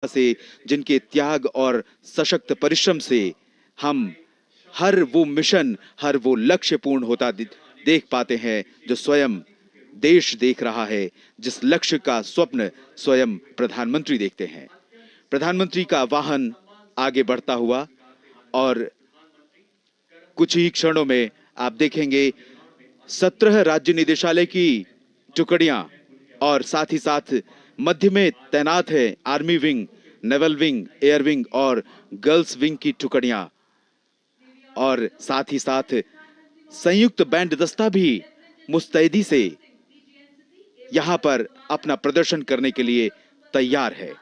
से, जिनके त्याग और सशक्त परिश्रम से हम हर वो मिशन, हर वो लक्ष्य पूर्ण होता देख पाते हैं जो स्वयं देश देख रहा है, जिस लक्ष्य का स्वप्न स्वयं प्रधानमंत्री देखते हैं। प्रधानमंत्री का वाहन आगे बढ़ता हुआ और कुछ ही क्षणों में आप देखेंगे 17 राज्य निदेशालय की टुकड़ियां और साथ ही साथ मध्य में तैनात है army wing, naval wing, air wing और गर्ल्स विंग की टुकड़ियां और साथ ही साथ संयुक्त बैंड दस्ता भी मुस्तैदी से यहां पर अपना प्रदर्शन करने के लिए तैयार है।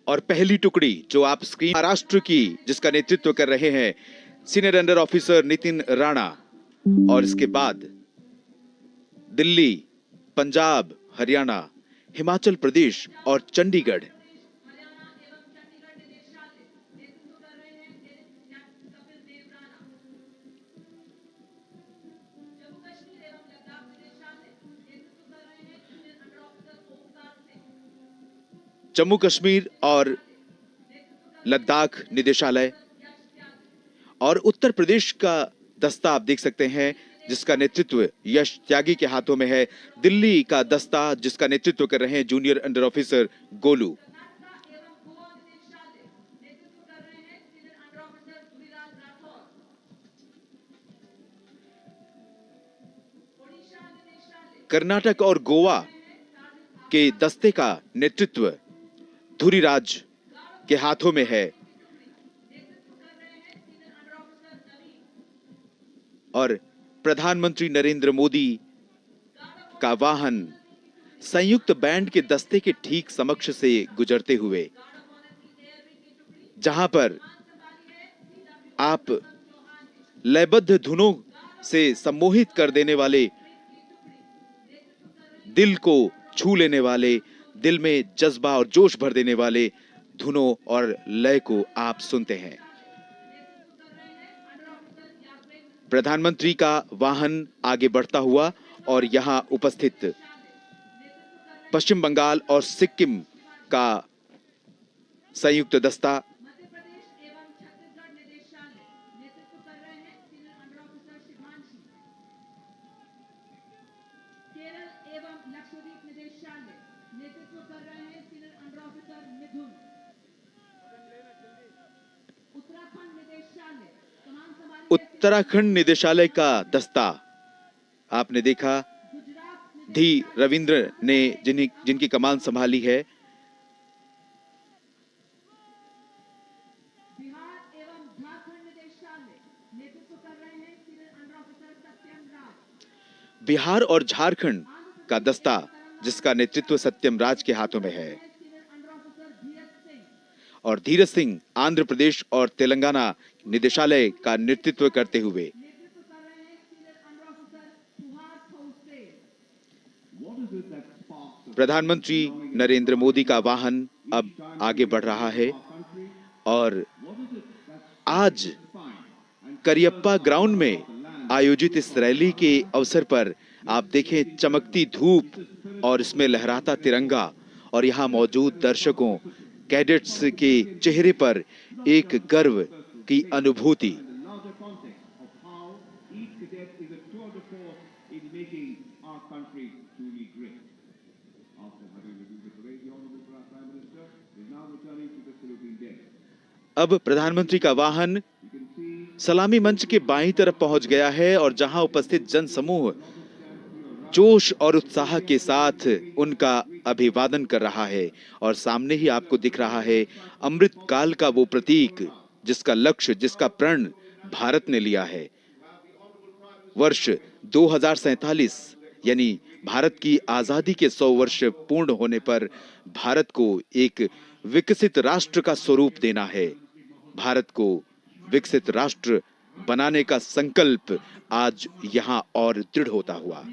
और पहली टुकड़ी जो आप स्क्रीन महाराष्ट्र की जिसका नेतृत्व कर रहे हैं senior under officer Nitin Rana और इसके बाद दिल्ली, पंजाब, हरियाणा, हिमाचल प्रदेश और चंडीगढ़। जम्मू कश्मीर और लद्दाख निदेशालय और उत्तर प्रदेश का दस्ता आप देख सकते हैं जिसका नेतृत्व यश त्यागी के हाथों में है। दिल्ली का दस्ता जिसका नेतृत्व कर रहे हैं junior under officer Golu. Karnataka और गोवा के दस्ते का नेतृत्व धुरीराज के हाथों में है और प्रधानमंत्री नरेंद्र मोदी का वाहन संयुक्त बैंड के दस्ते के ठीक समक्ष से गुजरते हुए जहां पर आप लयबद्ध धुनों से सम्मोहित कर देने वाले, दिल को छू लेने वाले, दिल में जज्बा और जोश भर देने वाले धुनों और लय को आप सुनते हैं। प्रधानमंत्री का वाहन आगे बढ़ता हुआ और यहां उपस्थित पश्चिम बंगाल और सिक्किम का संयुक्त दस्ता उत्तराखंड निदेशालय का दस्ता आपने देखा धी रविंद्र ने जिनकी कमान संभाली है। बिहार और झारखंड का दस्ता जिसका नेतृत्व सत्यम राज के हाथों में है और धीरज सिंह आंध्र प्रदेश और तेलंगाना निदेशालय का नेतृत्व करते हुए प्रधानमंत्री नरेंद्र मोदी का वाहन अब आगे बढ़ रहा है और आज करियप्पा ग्राउंड में आयोजित इस रैली के अवसर पर आप देखें चमकती धूप और इसमें लहराता तिरंगा और यहां मौजूद दर्शकों, कैडेट्स के चेहरे पर एक गर्व की अनुभूति। अब प्रधानमंत्री का वाहन सलामी मंच के बाईं तरफ पहुंच गया है और जहां उपस्थित जन समूह जोश और उत्साह के साथ उनका अभिवादन कर रहा है और सामने ही आपको दिख रहा है अमृत काल का वो प्रतीक जिसका लक्ष्य, जिसका प्रण भारत ने लिया है। वर्ष 2047 यानी भारत की आजादी के 100 वर्ष पूर्ण होने पर भारत को एक विकसित राष्ट्र का स्वरूप देना है। भारत को विकसित राष्ट्र बनाने का संकल्प आज यहां और दृढ़ होता हुआ।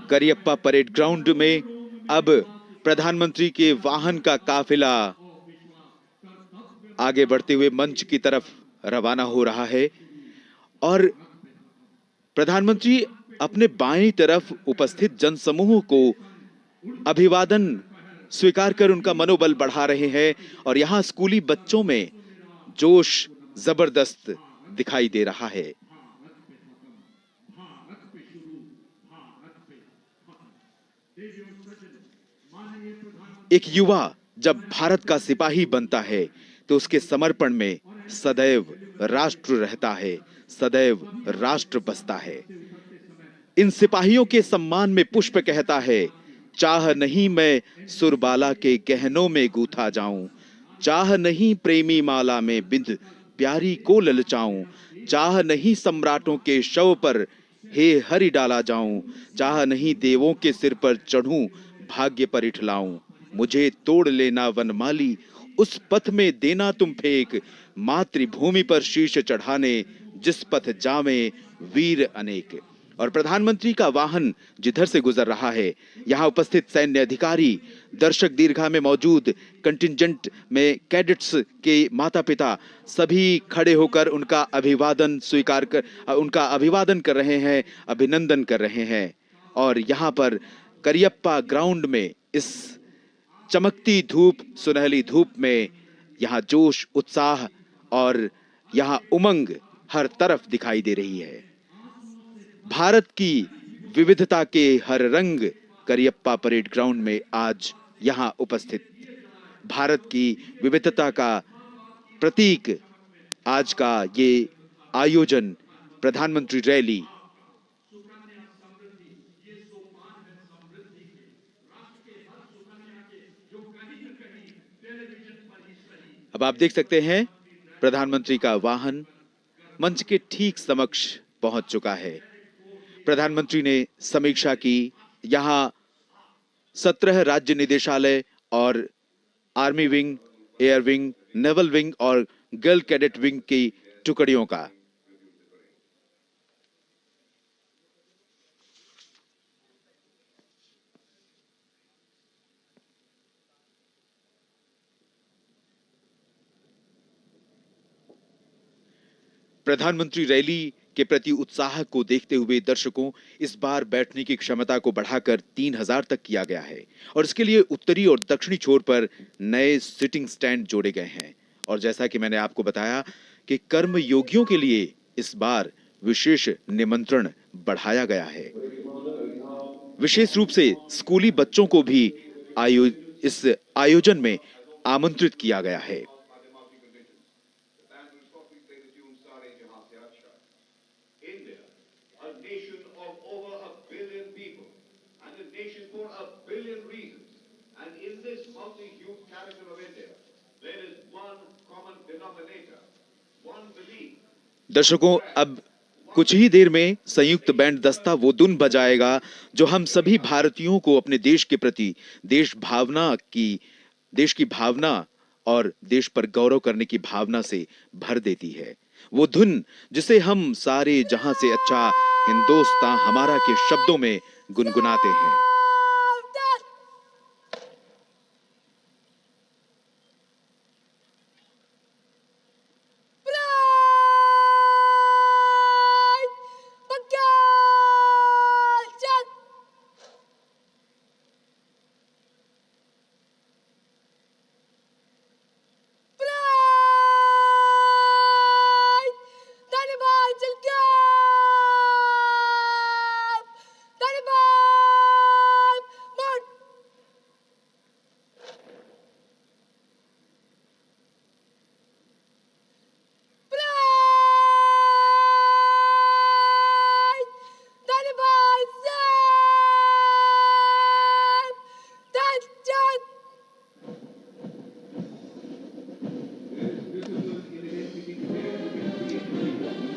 करियप्पा परेड ग्राउंड में अब प्रधानमंत्री के वाहन का काफिला आगे बढ़ते हुए मंच की तरफ रवाना हो रहा है और प्रधानमंत्री अपने बाईं तरफ उपस्थित जनसमूह को अभिवादन स्वीकार कर उनका मनोबल बढ़ा रहे हैं और यहां स्कूली बच्चों में जोश जबरदस्त दिखाई दे रहा है। एक युवा जब भारत का सिपाही बनता है तो उसके समर्पण में सदैव राष्ट्र रहता है, सदैव राष्ट्र बसता है। इन सिपाहियों के सम्मान में पुष्प कहता है, चाह नहीं मैं सुरबाला के गहनों में गूथा जाऊं, चाह नहीं प्रेमी माला में बिंद प्यारी को ललचाऊं, चाह नहीं सम्राटों के शव पर हे हरि डाला जाऊं, चाह नहीं देवों के सिर पर चढ़ूं भाग्य पर इठलाऊं, मुझे तोड़ लेना वनमाली उस पथ में देना तुम फेंक, मातृभूमि पर शीश चढ़ाने जिस पथ जावे वीर अनेक। और प्रधानमंत्री का वाहन जिधर से गुजर रहा है, यहां उपस्थित सैन्य अधिकारी, दर्शक दीर्घा में मौजूद कंटिंजेंट में कैडेट्स के माता पिता सभी खड़े होकर उनका अभिवादन कर रहे हैं, अभिनंदन कर रहे हैं। और यहां पर करियप्पा ग्राउंड में इस चमकती धूप, सुनहली धूप में यहां जोश, उत्साह और यहां उमंग हर तरफ दिखाई दे रही है। भारत की विविधता के हर रंग करियप्पा परेड ग्राउंड में आज यहां उपस्थित, भारत की विविधता का प्रतीक आज का ये आयोजन, प्रधानमंत्री रैली। अब आप देख सकते हैं प्रधानमंत्री का वाहन मंच के ठीक समक्ष पहुंच चुका है। प्रधानमंत्री ने समीक्षा की यहां 17 राज्य निदेशालय और army wing, air wing, naval wing और गर्ल कैडेट विंग की टुकड़ियों का। प्रधानमंत्री रैली के प्रति उत्साह को देखते हुए दर्शकों इस बार बैठने की क्षमता को बढ़ाकर 3000 तक किया गया है और इसके लिए उत्तरी और दक्षिणी छोर पर नए सिटिंग स्टैंड जोड़े गए हैं। और जैसा कि मैंने आपको बताया कि कर्म योगियों के लिए इस बार विशेष निमंत्रण बढ़ाया गया है। विशेष रूप से स्कूली बच्चों को भी इस आयोजन में आमंत्रित किया गया है। दर्शकों, अब कुछ ही देर में संयुक्त बैंड दस्ता वो धुन बजाएगा जो हम सभी भारतीयों को अपने देश के प्रति देश की भावना और देश पर गौरव करने की भावना से भर देती है। वो धुन जिसे हम सारे जहां से अच्छा हिंदुस्तान हमारा के शब्दों में गुनगुनाते हैं।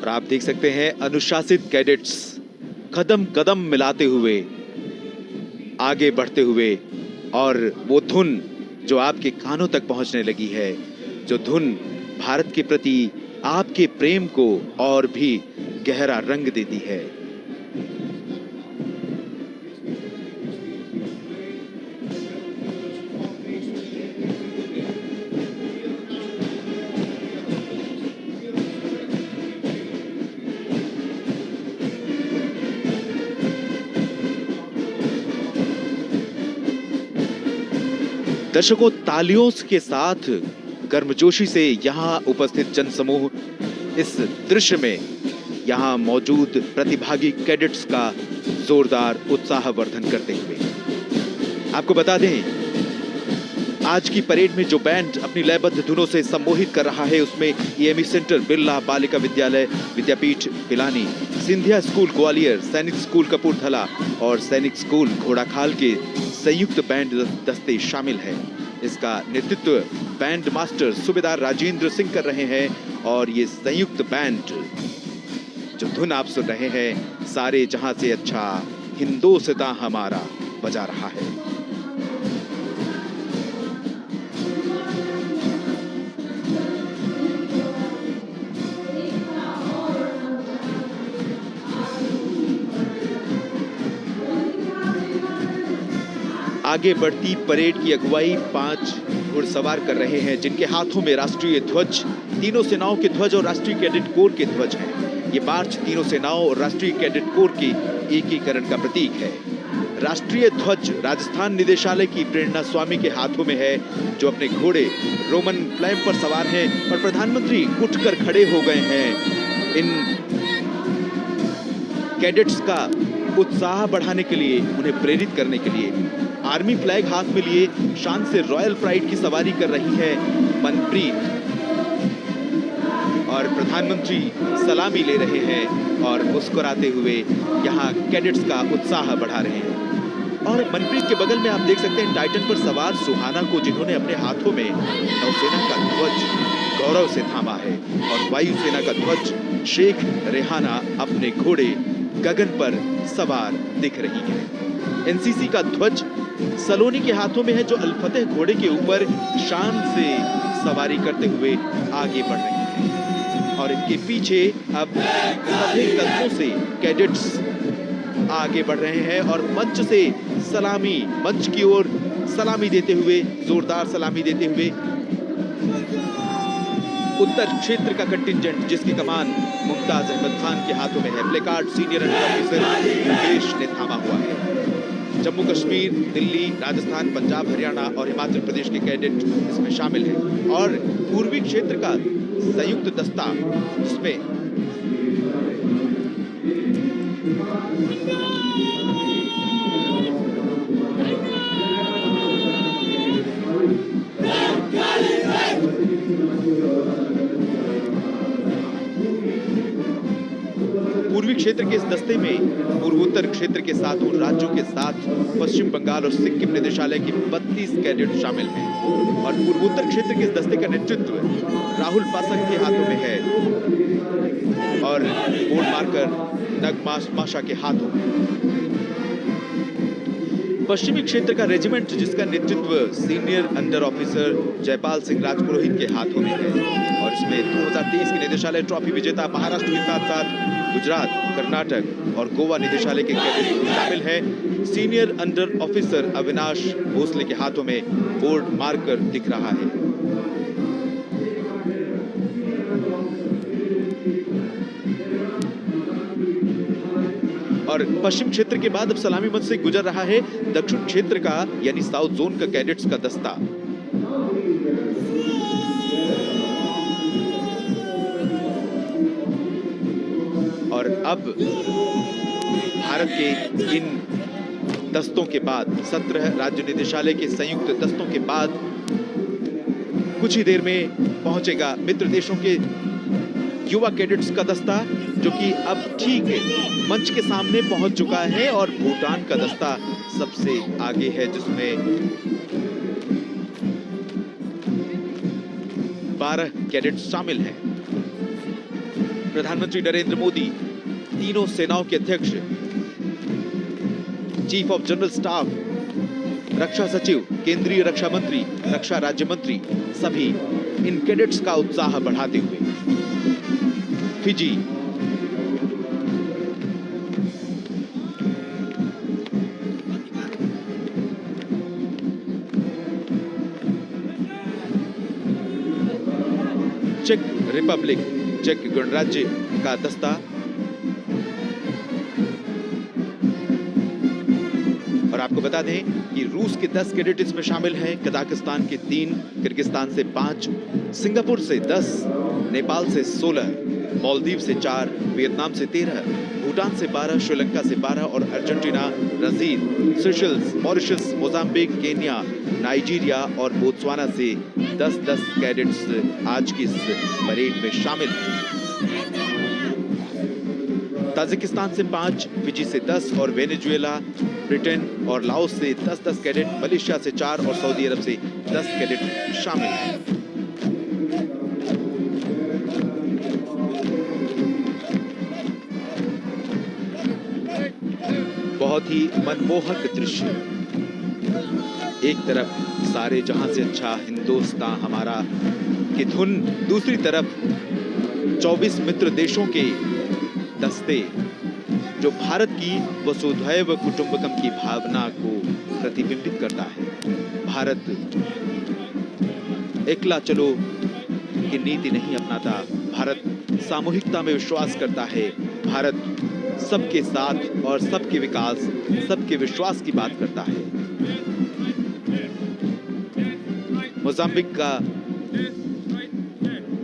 और आप देख सकते हैं अनुशासित कैडेट्स कदम कदम मिलाते हुए आगे बढ़ते हुए, और वो धुन जो आपके कानों तक पहुंचने लगी है, जो धुन भारत के प्रति आपके प्रेम को और भी गहरा रंग देती है। दर्शकों, तालियों के साथ गर्मजोशी से यहाँ उपस्थित जनसमूह इस दृश्य में यहाँ मौजूद प्रतिभागी कैडेट्स का जोरदार उत्साहवर्धन करते हुए। आपको बता दें, आज की परेड में जो बैंड अपनी लयबद्ध धुनों से सम्मोहित कर रहा है, उसमें ईएमई सेंटर बिरला बालिका विद्यालय विद्यापीठ पिलानी, सिंधिया स्कूल ग्वालियर, सैनिक स्कूल कपूरथला और सैनिक स्कूल घोड़ाखाल के संयुक्त बैंड दस्ते शामिल हैं। इसका नेतृत्व बैंड मास्टर सूबेदार राजेंद्र सिंह कर रहे हैं, और ये संयुक्त बैंड जो धुन आप सुन रहे हैं, सारे जहां से अच्छा हिंदोस्तां हमारा बजा रहा है। आगे बढ़ती परेड की अगुवाई 5 घुड़सवार कर रहे हैं, जिनके हाथों में राष्ट्रीय ध्वज, तीनों सेनाओं के ध्वज और राष्ट्रीय कैडेट कोर के ध्वज हैं। ये मार्च तीनों सेनाओं और राष्ट्रीय कैडेट कोर के एकीकरण का प्रतीक है। राष्ट्रीय ध्वज राजस्थान निदेशालय की प्रेरणा स्वामी के हाथों में है, जो अपने घोड़े रोमन फ्लैम पर सवार हैं, और प्रधानमंत्री उठकर खड़े हो गए हैं। इन कैडेट्स का उत्साह बढ़ाने के लिए, उन्हें प्रेरित करने के लिए आर्मी फ्लैग हाथ में लिए शान से रॉयल प्राइड की सवारी कर रही है मनप्रीत, और प्रधानमंत्री सलामी ले रहे हैं और मुस्कुराते हुए यहाँ कैडेट्स का उत्साह बढ़ा रहे हैं। और मनप्रीत के बगल में आप देख सकते हैं टाइटन पर सवार सुहाना को, जिन्होंने अपने हाथों में नौसेना का ध्वज गौरव से थामा है, और वायुसेना का ध्वज शेख रेहाना अपने घोड़े गगन पर सवार दिख रही है। एनसीसी का ध्वज सलोनी के हाथों में है, जो अल-फतेह घोड़े के ऊपर शान से सवारी करते हुए आगे बढ़ रही है। और इनके पीछे अब सभी दस्तों से कैडेट्स आगे बढ़ रहे हैं, और मंच से सलामी, मंच की ओर सलामी देते हुए, जोरदार सलामी देते हुए उत्तर क्षेत्र का कंटिंजेंट, जिसकी कमान मुमताज अहमद खान के हाथों में है, placard senior under officer Mukesh ने थामा हुआ है। जम्मू कश्मीर, दिल्ली, राजस्थान, पंजाब, हरियाणा और हिमाचल प्रदेश के कैडेट इसमें शामिल हैं, और पूर्वी क्षेत्र का संयुक्त दस्ता, जिसमें पूर्वी क्षेत्र के इस दस्ते में पूर्वोत्तर क्षेत्र के सातों राज्यों के साथ पश्चिम बंगाल और सिक्किम निदेशालय की 32 कैडेट शामिल हैं, और पूर्वोत्तर क्षेत्र के इस दस्ते का नेतृत्व राहुल पासक के हाथों में है, और बोर्ड मार्कर नगमाश माशा के हाथों में। पश्चिमी क्षेत्र का रेजिमेंट, जिसका नेतृत्व senior under officer Jaipal Singh Rajpurohit के हाथों में है, और इसमें 2023 के निदेशालय ट्रॉफी विजेता महाराष्ट्र के साथ साथ गुजरात, कर्नाटक और गोवा निदेशालय के कैडेट शामिल हैं। Senior under officer Avinash Bhosale के हाथों में बोर्ड मार्कर दिख रहा है। और पश्चिम क्षेत्र के बाद अब सलामी मंच से गुजर रहा है दक्षिण क्षेत्र का, यानी साउथ जोन का कैडेट्स का दस्ता। और अब भारत के इन दस्तों के बाद, 17 राज्य निदेशालय के संयुक्त दस्तों के बाद कुछ ही देर में पहुंचेगा मित्र देशों के युवा कैडेट्स का दस्ता, जो कि अब ठीक मंच के सामने पहुंच चुका है, और भूटान का दस्ता सबसे आगे है, जिसमें 12 कैडेट्स शामिल हैं। प्रधानमंत्री नरेंद्र मोदी, तीनों सेनाओं के अध्यक्ष, चीफ ऑफ जनरल स्टाफ, रक्षा सचिव, केंद्रीय रक्षा मंत्री, रक्षा राज्य मंत्री, सभी इन कैडेट्स का उत्साह बढ़ाते हुए फिजी चेक रिपब्लिक, चेक गणराज्य का दस्ता और आपको बता दें कि रूस के 10 कैडेट इसमें शामिल हैं, कजाकिस्तान के 3, किर्गिस्तान से 5, सिंगापुर से 10, नेपाल से 16, मालदीव से 4, वियतनाम से 13, भूटान से 12, श्रीलंका से 12 और Argentina, Brazil, Seychelles, Mauritius, Mozambique, Kenya, Nigeria और बोत्सवाना से 10-10 कैडेट्स आज की इस परेड में शामिल हैं। ताजिकिस्तान से 5, फिजी से 10 और वेनेजुएला, ब्रिटेन और लाओस से 10-10 कैडेट, मलेशिया से 4 और सऊदी अरब से 10 कैडेट शामिल हैं। बहुत ही मनमोहक दृश्य, एक तरफ सारे जहां से अच्छा हिंदुस्तान हमारा की धुन, दूसरी तरफ 24 मित्र देशों के दस्ते जो भारत की वसुधैव कुटुंबकम की भावना को प्रतिबिंबित करता है। भारत एकला चलो की नीति नहीं अपनाता, भारत सामूहिकता में विश्वास करता है, भारत सबके साथ और सबके विकास, सबके विश्वास की बात करता है। मोजाम्बिक का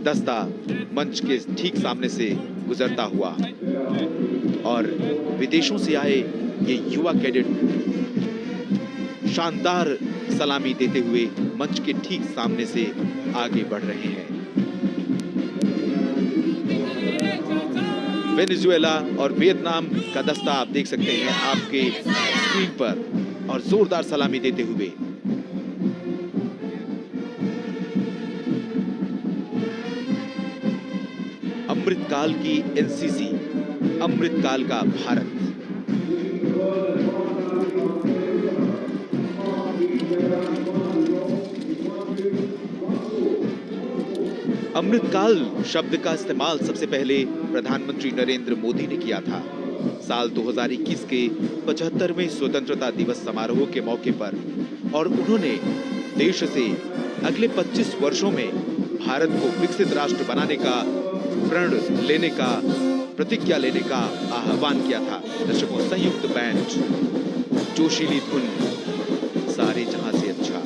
दस्ता मंच के ठीक सामने से गुजरता हुआ और विदेशों से आए ये युवा कैडेट शानदार सलामी देते हुए मंच के ठीक सामने से आगे बढ़ रहे हैं। वेनेजुएला और वियतनाम का दस्ता आप देख सकते हैं आपके स्क्रीन पर और जोरदार सलामी देते हुए। अमृतकाल की एनसीसी, अमृतकाल का भारत। अमृतकाल शब्द का इस्तेमाल सबसे पहले प्रधानमंत्री नरेंद्र मोदी ने किया था साल 2021 के 75वें स्वतंत्रता दिवस समारोह के मौके पर, और उन्होंने देश से अगले 25 वर्षों में भारत को विकसित राष्ट्र बनाने का प्रण लेने का, प्रतिज्ञा लेने का आह्वान किया था। दर्शकों, संयुक्त बैंड, जोशीली धुन, सारे जहां से अच्छा।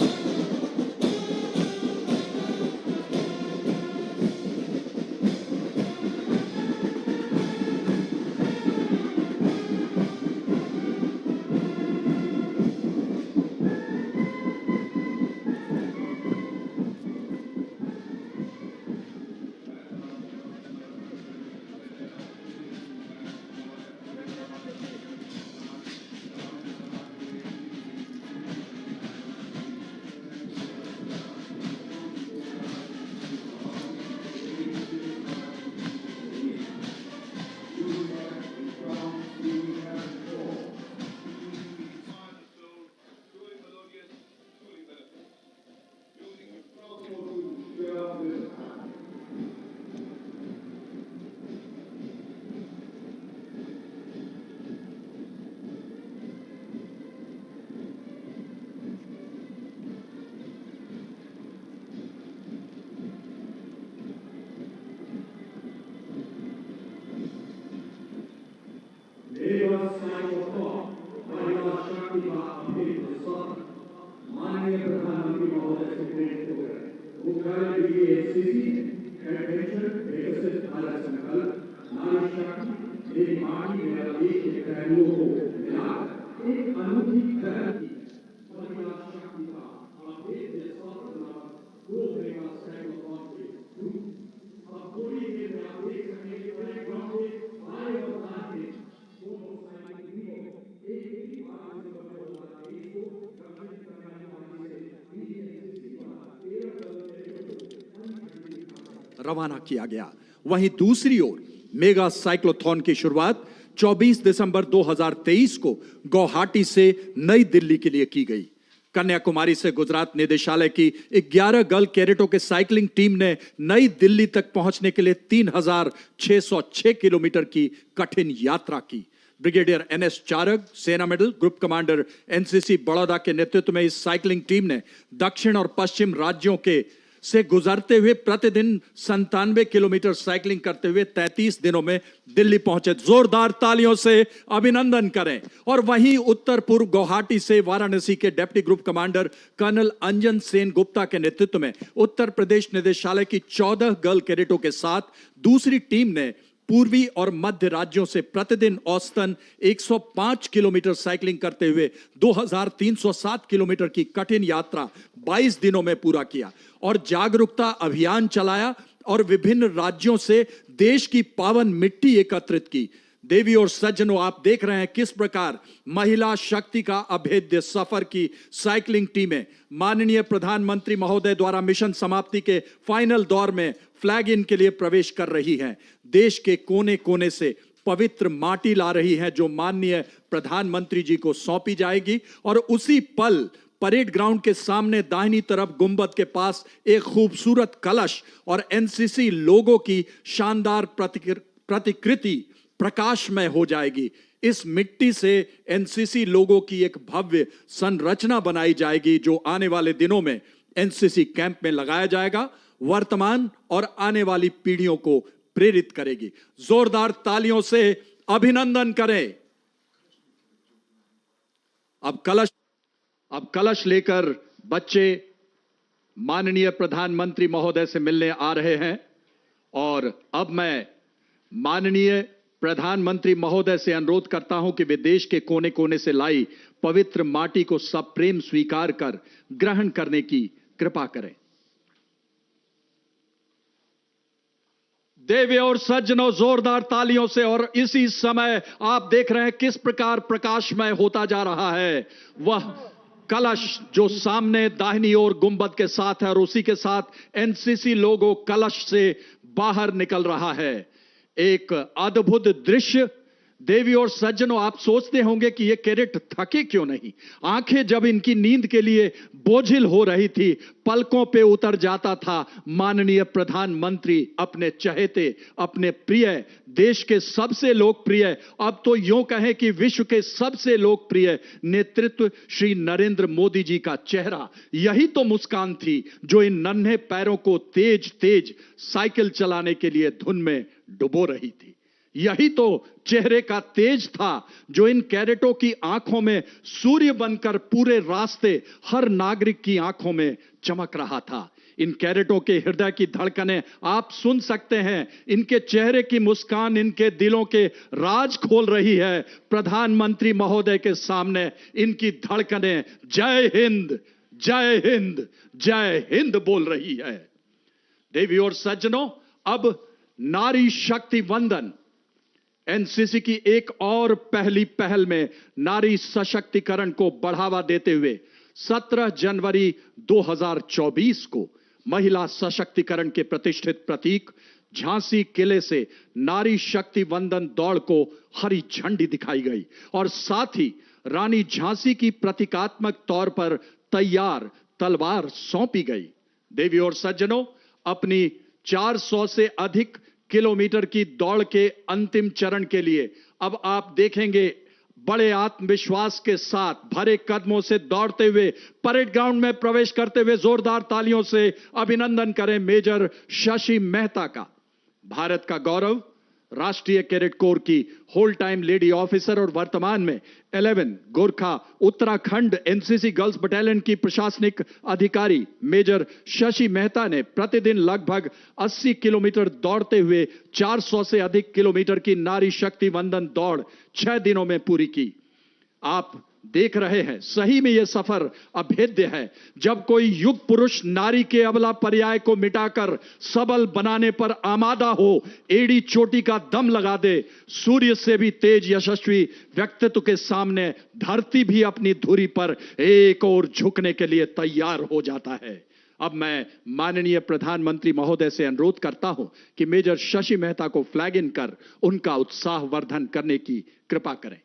माननीय प्रधानमंत्री महोदय से प्रेरित होकर मुख्यालय दिल्ली एनसीसी एडवेंचर विकसित भारत संकल्प नारी शक्ति मेरी माटी मेरा देश के पहलुओं को मिलाकर एक अनूठी पहल की। महिला शक्ति का अभेद्य स्वतंत्र दो मेगा सैकड़ों कॉन्फ्रेंस अब थोड़ी देर में आप देख सकेंगे बड़े ग्राउंड में बाएं और दाएं दोनों सैनिक एक ही बात में बने रवाना किया गया। वहीं दूसरी ओर मेगा साइक्लोथॉन की शुरुआत 24 दिसंबर 2023 को गुवाहाटी से नई दिल्ली के लिए की गई। कन्याकुमारी से गुजरात निदेशालय की 11 गर्ल कैडेटों के साइकिलिंग टीम ने नई दिल्ली तक पहुंचने के लिए 3606 किलोमीटर की कठिन यात्रा की। ब्रिगेडियर NS चारग, सेना medal group commander NCC Baroda के नेतृत्व में इस साइकिलिंग टीम ने दक्षिण और पश्चिम राज्यों के से गुजरते हुए प्रतिदिन 97 किलोमीटर साइकिलिंग करते हुए 33 दिनों में दिल्ली पहुंचे। जोरदार तालियों से अभिनंदन करें। और वहीं उत्तर पूर्व गुवाहाटी से वाराणसी के डिप्टी ग्रुप कमांडर कर्नल अंजन सेन गुप्ता के नेतृत्व में उत्तर प्रदेश निदेशालय की 14 गर्ल कैडेटों के साथ दूसरी टीम ने पूर्वी और मध्य राज्यों से प्रतिदिन औसतन 105 किलोमीटर साइकिलिंग करते हुए 2307 किलोमीटर की कठिन यात्रा 22 दिनों में पूरा किया और जागरूकता अभियान चलाया और विभिन्न राज्यों से देश की पावन मिट्टी एकत्रित की। देवी और सज्जनों, आप देख रहे हैं किस प्रकार महिला शक्ति का अभेद्य सफर की साइकिलिंग टीमें माननीय प्रधानमंत्री महोदय द्वारा मिशन समाप्ति के फाइनल दौर में फ्लैग इन के लिए प्रवेश कर रही हैं। देश के कोने कोने से पवित्र माटी ला रही हैं जो माननीय प्रधानमंत्री जी को सौंपी जाएगी और उसी पल परेड ग्राउंड के सामने दाहिनी तरफ गुंबद के पास एक खूबसूरत कलश और NCC लोगों की शानदार प्रतिकृति प्रकाशमय हो जाएगी। इस मिट्टी से NCC लोगों की एक भव्य संरचना बनाई जाएगी जो आने वाले दिनों में NCC कैंप में लगाया जाएगा, वर्तमान और आने वाली पीढ़ियों को प्रेरित करेगी। जोरदार तालियों से अभिनंदन करें। अब कलश लेकर बच्चे माननीय प्रधानमंत्री महोदय से मिलने आ रहे हैं और अब मैं माननीय प्रधानमंत्री महोदय से अनुरोध करता हूं कि वे देश के कोने कोने से लाई पवित्र माटी को सप्रेम स्वीकार कर ग्रहण करने की कृपा करें। देवी और सज्जनों, जोरदार तालियों से। और इसी समय आप देख रहे हैं किस प्रकार प्रकाशमय होता जा रहा है वह कलश जो सामने दाहिनी ओर गुंबद के साथ है और उसी के साथ NCC लोगो कलश से बाहर निकल रहा है। एक अद्भुत दृश्य। देवी और सज्जनों, आप सोचते होंगे कि ये कैडेट थके क्यों नहीं। आंखें जब इनकी नींद के लिए बोझिल हो रही थी, पलकों पे उतर जाता था माननीय प्रधानमंत्री, अपने चहेते, अपने प्रिय, देश के सबसे लोकप्रिय, अब तो यूं कहें कि विश्व के सबसे लोकप्रिय नेतृत्व श्री नरेंद्र मोदी जी का चेहरा। यही तो मुस्कान थी जो इन नन्हे पैरों को तेज तेज साइकिल चलाने के लिए धुन में डुबो रही थी। यही तो चेहरे का तेज था जो इन कैडेटों की आंखों में सूर्य बनकर पूरे रास्ते हर नागरिक की आंखों में चमक रहा था। इन कैडेटों के हृदय की धड़कनें आप सुन सकते हैं। इनके चेहरे की मुस्कान इनके दिलों के राज खोल रही है। प्रधानमंत्री महोदय के सामने इनकी धड़कनें जय हिंद, जय हिंद, जय हिंद बोल रही है। देवी और सज्जनों, अब नारी शक्ति वंदन NCC की एक और पहली पहल में नारी सशक्तिकरण को बढ़ावा देते हुए 17 जनवरी 2024 को महिला सशक्तिकरण के प्रतिष्ठित प्रतीक झांसी किले से नारी शक्ति वंदन दौड़ को हरी झंडी दिखाई गई और साथ ही रानी झांसी की प्रतीकात्मक तौर पर तैयार तलवार सौंपी गई। देवी और सज्जनों, अपनी 400 से अधिक किलोमीटर की दौड़ के अंतिम चरण के लिए अब आप देखेंगे बड़े आत्मविश्वास के साथ भरे कदमों से दौड़ते हुए परेड ग्राउंड में प्रवेश करते हुए जोरदार तालियों से अभिनंदन करें मेजर शशि मेहता का। भारत का गौरव, राष्ट्रीय कैडेट कोर की होल टाइम लेडी ऑफिसर और वर्तमान में 11 Gorkha Uttarakhand NCC girls battalion की प्रशासनिक अधिकारी मेजर शशि मेहता ने प्रतिदिन लगभग 80 किलोमीटर दौड़ते हुए 400 से अधिक किलोमीटर की नारी शक्ति वंदन दौड़ 6 दिनों में पूरी की। आप देख रहे हैं, सही में यह सफर अभेद्य है। जब कोई युग पुरुष नारी के अबला पर्याय को मिटाकर सबल बनाने पर आमादा हो, एड़ी चोटी का दम लगा दे, सूर्य से भी तेज यशस्वी व्यक्तित्व के सामने धरती भी अपनी धुरी पर एक और झुकने के लिए तैयार हो जाता है। अब मैं माननीय प्रधानमंत्री महोदय से अनुरोध करता हूं कि मेजर शशि मेहता को फ्लैग इन कर उनका उत्साहवर्धन करने की कृपा करें।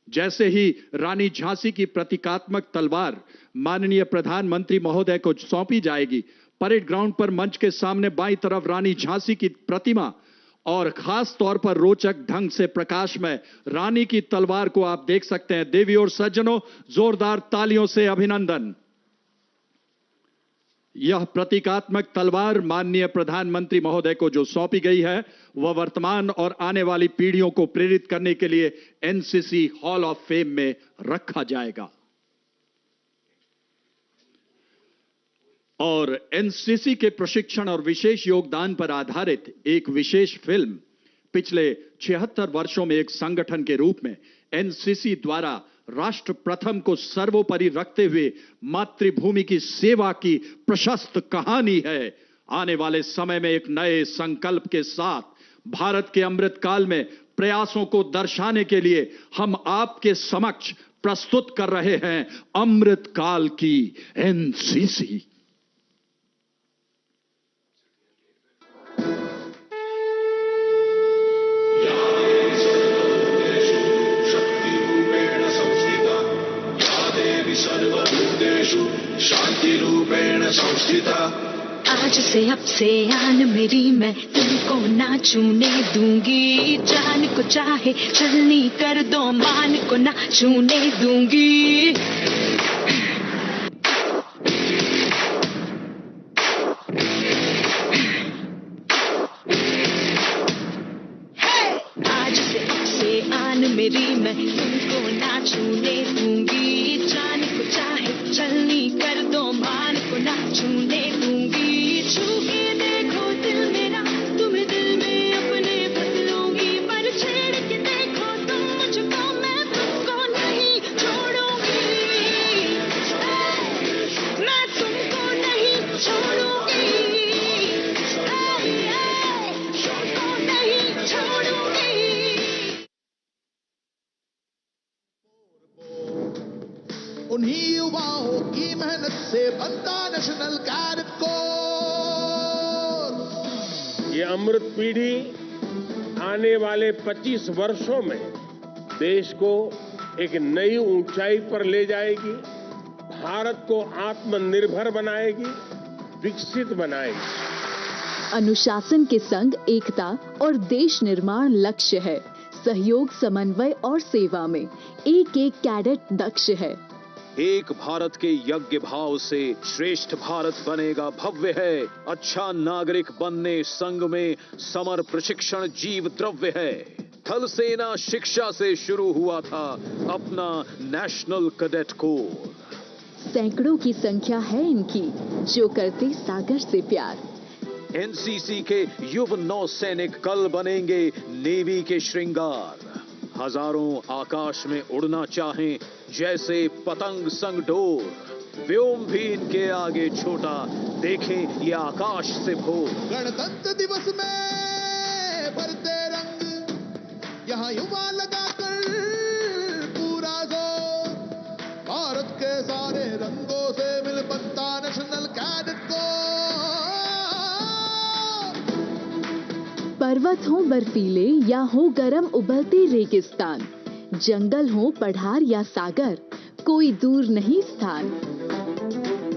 जैसे ही रानी झांसी की प्रतीकात्मक तलवार माननीय प्रधानमंत्री महोदय को सौंपी जाएगी, परेड ग्राउंड पर मंच के सामने बाईं तरफ रानी झांसी की प्रतिमा और खास तौर पर रोचक ढंग से प्रकाश में रानी की तलवार को आप देख सकते हैं। देवी और सज्जनों, जोरदार तालियों से अभिनंदन। यह प्रतीकात्मक तलवार माननीय प्रधानमंत्री महोदय को जो सौंपी गई है, वह वर्तमान और आने वाली पीढ़ियों को प्रेरित करने के लिए एनसीसी हॉल ऑफ फेम में रखा जाएगा। और एनसीसी के प्रशिक्षण और विशेष योगदान पर आधारित एक विशेष फिल्म पिछले 76 वर्षों में एक संगठन के रूप में एनसीसी द्वारा राष्ट्र प्रथम को सर्वोपरि रखते हुए मातृभूमि की सेवा की प्रशस्त कहानी है। आने वाले समय में एक नए संकल्प के साथ भारत के अमृत काल में प्रयासों को दर्शाने के लिए हम आपके समक्ष प्रस्तुत कर रहे हैं अमृत काल की एनसीसी। शांति रूपेण संस्थिता। आज से अब से आन मेरी, मैं तुमको ना छूने दूंगी। जान को चाहे छलनी कर दो, मान को ना छूने दूंगी। आज से अब से आन मेरी, मैं तुमको ना छूने दूंगी। जान को चाहे छलनी कर दो, मान को ना छूने दूंगी। छू के देखो दिल मेरा, तुम्हें दिल में अपने बस लूंगी। पर छेड़ के देखो तुम मुझको, मैं तुमको नहीं छोड़ूंगी। मैं तुमको नहीं छोड़ूंगी। तुमको नहीं छोड़ूंगी। उन्हीं युवाओं की मेहनत से बनता नेशनल कैडेट कोर। ये अमृत पीढ़ी आने वाले 25 वर्षों में देश को एक नई ऊंचाई पर ले जाएगी, भारत को आत्मनिर्भर बनाएगी, विकसित बनाएगी। अनुशासन के संग एकता और देश निर्माण लक्ष्य है। सहयोग, समन्वय और सेवा में एक एक कैडेट दक्ष है। एक भारत के यज्ञ भाव से श्रेष्ठ भारत बनेगा भव्य है। अच्छा नागरिक बनने संग में समर प्रशिक्षण जीव द्रव्य है। थल सेना शिक्षा से शुरू हुआ था अपना नेशनल कैडेट कोर। सैकड़ों की संख्या है इनकी जो करते सागर से प्यार। एनसीसी के युव नौसैनिक कल बनेंगे नेवी के श्रृंगार। हजारों आकाश में उड़ना चाहें जैसे पतंग संग डोर। व्योम भी इनके आगे छोटा, देखें ये आकाश से भोर। गणतंत्र दिवस में भरते रंग, यहाँ युवा लगाकर पूरा जोर। भारत के सारे रंगों से मिल बनता नेशनल कैडेट कोर। पर्वत हो बर्फीले या हो गरम उबलते रेगिस्तान, जंगल हो पठार या सागर, कोई दूर नहीं स्थान।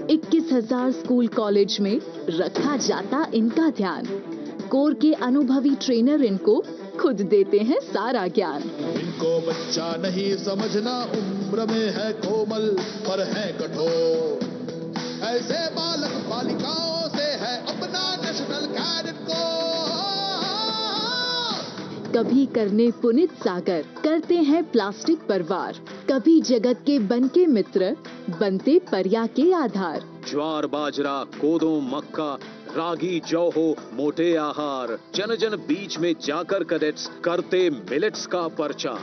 21,000 स्कूल कॉलेज में रखा जाता इनका ध्यान। कोर के अनुभवी ट्रेनर इनको खुद देते हैं सारा ज्ञान। इनको बच्चा नहीं समझना, उम्र में है कोमल पर है कठोर। ऐसे बालक बालिकाओं से है अपना नेशनल कैडेट कोर। कभी करने पुनित सागर, करते हैं प्लास्टिक पर वार। कभी जगत के बन के मित्र, बनते पर्या के आधार। ज्वार बाजरा कोदो मक्का रागी जौ हो मोटे आहार। जन जन बीच में जाकर कैडेट्स करते मिलेट्स का प्रचार।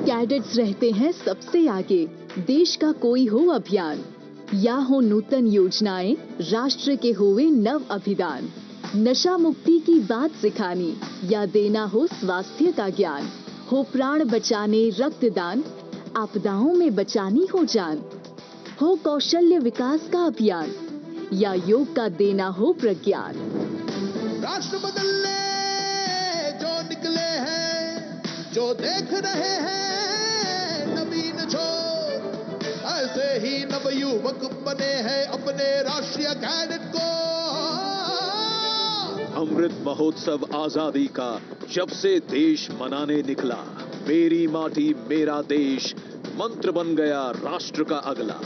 कैडेट्स रहते हैं सबसे आगे, देश का कोई हो अभियान या हो नूतन योजनाएं, राष्ट्र के हुए नव अभिदान। नशा मुक्ति की बात सिखानी या देना हो स्वास्थ्य का ज्ञान। हो प्राण बचाने रक्तदान, आपदाओं में बचानी हो जान। हो कौशल्य विकास का अभियान या योग का देना हो प्रज्ञान। राष्ट्र बदलने जो निकले हैं, जो देख रहे हैं नवीन छोर, ऐसे ही नवयुवक बने हैं अपने राष्ट्रीय कैडेट को। अमृत महोत्सव आजादी का जब से देश मनाने निकला, मेरी माटी मेरा देश मंत्र बन गया राष्ट्र का अगला।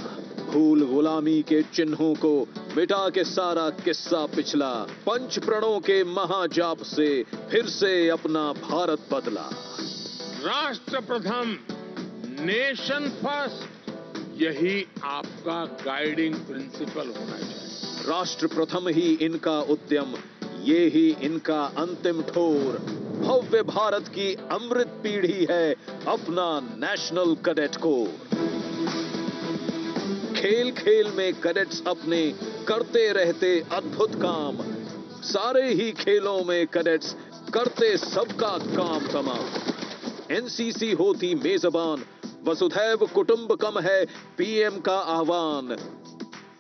भूल गुलामी के चिन्हों को मिटा के सारा किस्सा पिछला, पंच प्रणों के महाजाप से फिर से अपना भारत बदला। राष्ट्र प्रथम, नेशन फर्स्ट, यही आपका गाइडिंग प्रिंसिपल होना चाहिए। राष्ट्र प्रथम ही इनका उद्यम, ये ही इनका अंतिम ठोर। भव्य भारत की अमृत पीढ़ी है अपना नेशनल कैडेट कोर। खेल खेल में कैडेट्स अपने करते रहते अद्भुत काम, सारे ही खेलों में कैडेट्स करते सबका काम तमाम। एनसीसी होती मेजबान, वसुधैव कुटुंबकम है पीएम का आह्वान।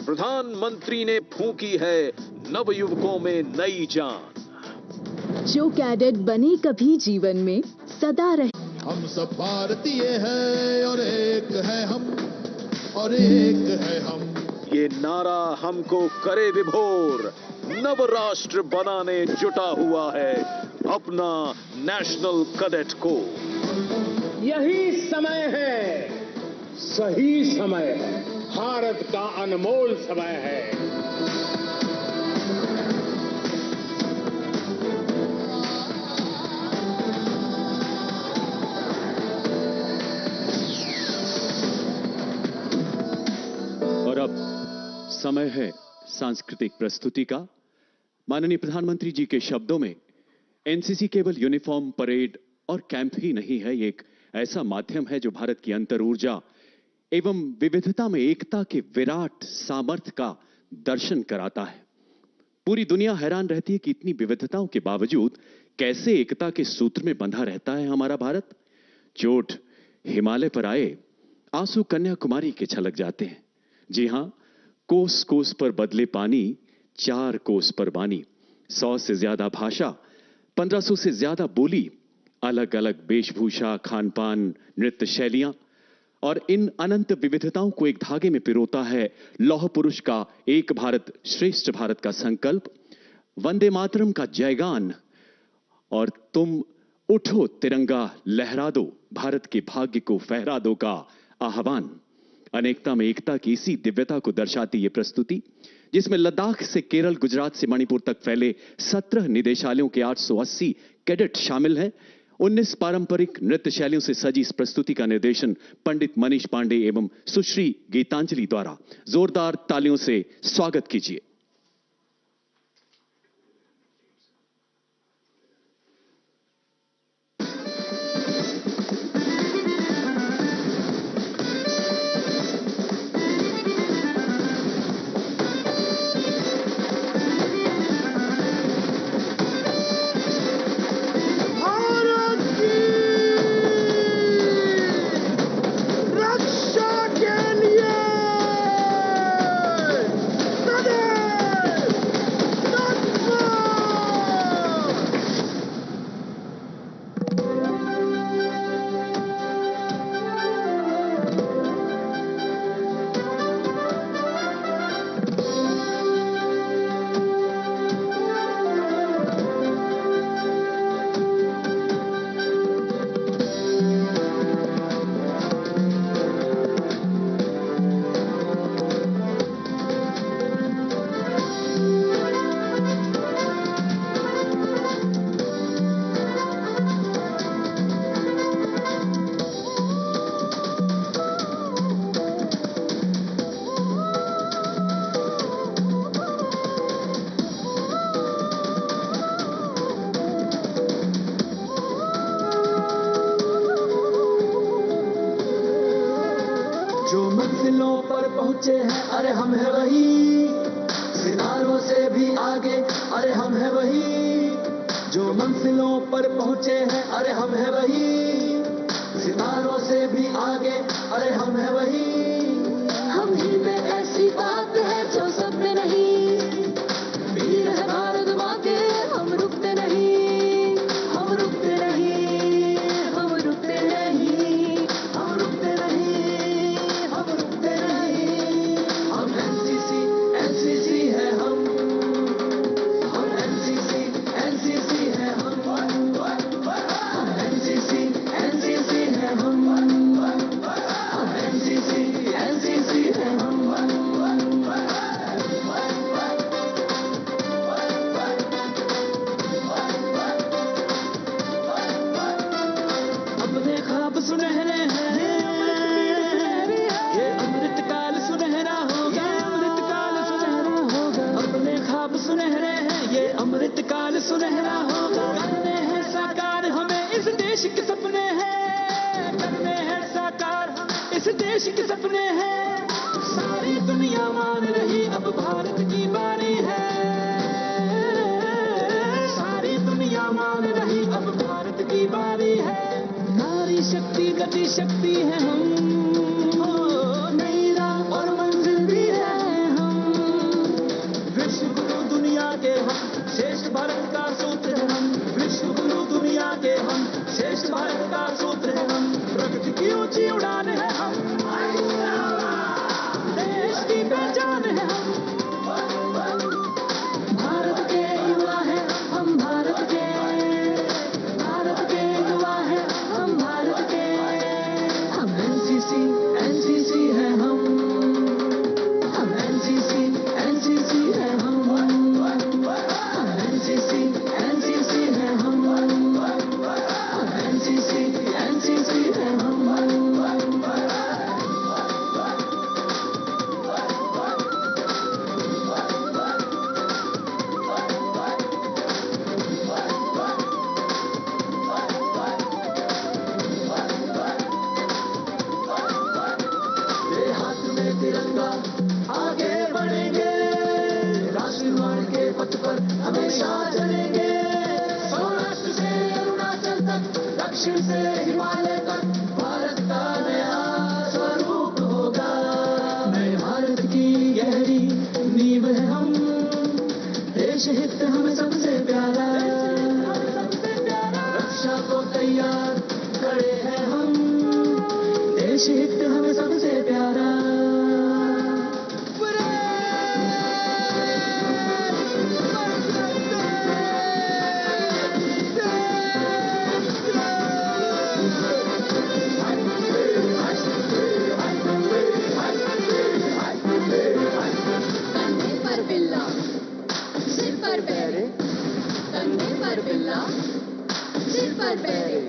प्रधानमंत्री ने फूंकी है नवयुवकों में नई जान। जो कैडेट बने कभी जीवन में सदा रहे। हम सब भारतीय हैं और एक है हम, और एक है हम। ये नारा हमको करे विभोर, नव राष्ट्र बनाने जुटा हुआ है अपना नेशनल कैडेट कोर। यही समय है, सही समय है, भारत का अनमोल समय है। और अब समय है सांस्कृतिक प्रस्तुति का। माननीय प्रधानमंत्री जी के शब्दों में, एनसीसी केवल यूनिफॉर्म, परेड और कैंप ही नहीं है, ये एक ऐसा माध्यम है जो भारत की अंतर ऊर्जा एवं विविधता में एकता के विराट सामर्थ्य का दर्शन कराता है। पूरी दुनिया हैरान रहती है कि इतनी विविधताओं के बावजूद कैसे एकता के सूत्र में बंधा रहता है हमारा भारत। चोट हिमालय पर आए, आंसू कन्याकुमारी के छलक जाते हैं। जी हां, कोस कोस पर बदले पानी, 4 कोस पर बानी। 100 से ज्यादा भाषा, 1500 से ज्यादा बोली, अलग अलग वेशभूषा, खान पान, नृत्य शैलियां, और इन अनंत विविधताओं को एक धागे में पिरोता है लौह पुरुष का एक भारत श्रेष्ठ भारत का संकल्प, वंदे मातरम का जयगान और तुम उठो तिरंगा लहरा दो, भारत के भाग्य को फहरा दो का आह्वान। अनेकता में एकता की इसी दिव्यता को दर्शाती ये प्रस्तुति, जिसमें लद्दाख से केरल, गुजरात से मणिपुर तक फैले 17 निदेशालयों के 880 कैडेट शामिल हैं। 19 पारंपरिक नृत्य शैलियों से सजी इस प्रस्तुति का निर्देशन पंडित मनीष पांडे एवं सुश्री गीतांजलि द्वारा। जोरदार तालियों से स्वागत कीजिए। मंजिलों पर पहुंचे हैं, अरे हम है वही, सितारों से भी आगे, अरे हम है वही, जो मंजिलों पर पहुंचे हैं, अरे हम है वही, सितारों से भी आगे, अरे हम है वही। हम ही में ऐसी बात है जो सब में नहीं, ख्वाब सुनहरे हैं, ये अमृत काल सुनहरा होगा, अमृत काल सुनहरा होगा। अपने ख्वाब सुनहरे हैं, ये अमृत काल सुनहरा होगा। करने हैं साकार हमें इस देश के सपने हैं, करने हैं साकार हमें इस देश के सपने हैं। सारी दुनिया मान रही अब भारत की बारी है, सारी दुनिया मान रही अब भारत की बारी है। नारी शक्ति गति शक्ति है हम, नई राह और मंजिल भी है हम। विश्व गुरु दुनिया के हम, श्रेष्ठ भारत का सूत्र है हम। विश्व गुरु दुनिया के हम, श्रेष्ठ भारत का सूत्र है हम। प्रगति की ऊंची उड़ान है हम, देश की पहचान है हम। भारत के युवा हैं हम, भारत के युवा हैं हम, भारत के। हम एनसीसी एनसीसी है हम, एनसीसी एनसीसी है हम, एनसीसी एनसीसी है हम, एनसीसी एनसीसी है हम। हाथ में तिरंगा आगे बढ़ेंगे, राष्ट्र निर्माण के पथ पर हमेशा चलेंगे। सौराष्ट्र से अरुणाचल तक, दक्षिण से हिमालय तक, भारत का नया स्वरूप होगा। नए भारत की गहरी नींव है हम, देश हित हमें सबसे प्यारा। रक्षा को तैयार खड़े हैं हम, देश हित हमें सबसे प्यारा। कंधे पर बिल्ला, सिर पर पैरे, कंधे पर बिल्ला, सिर पर पैरे,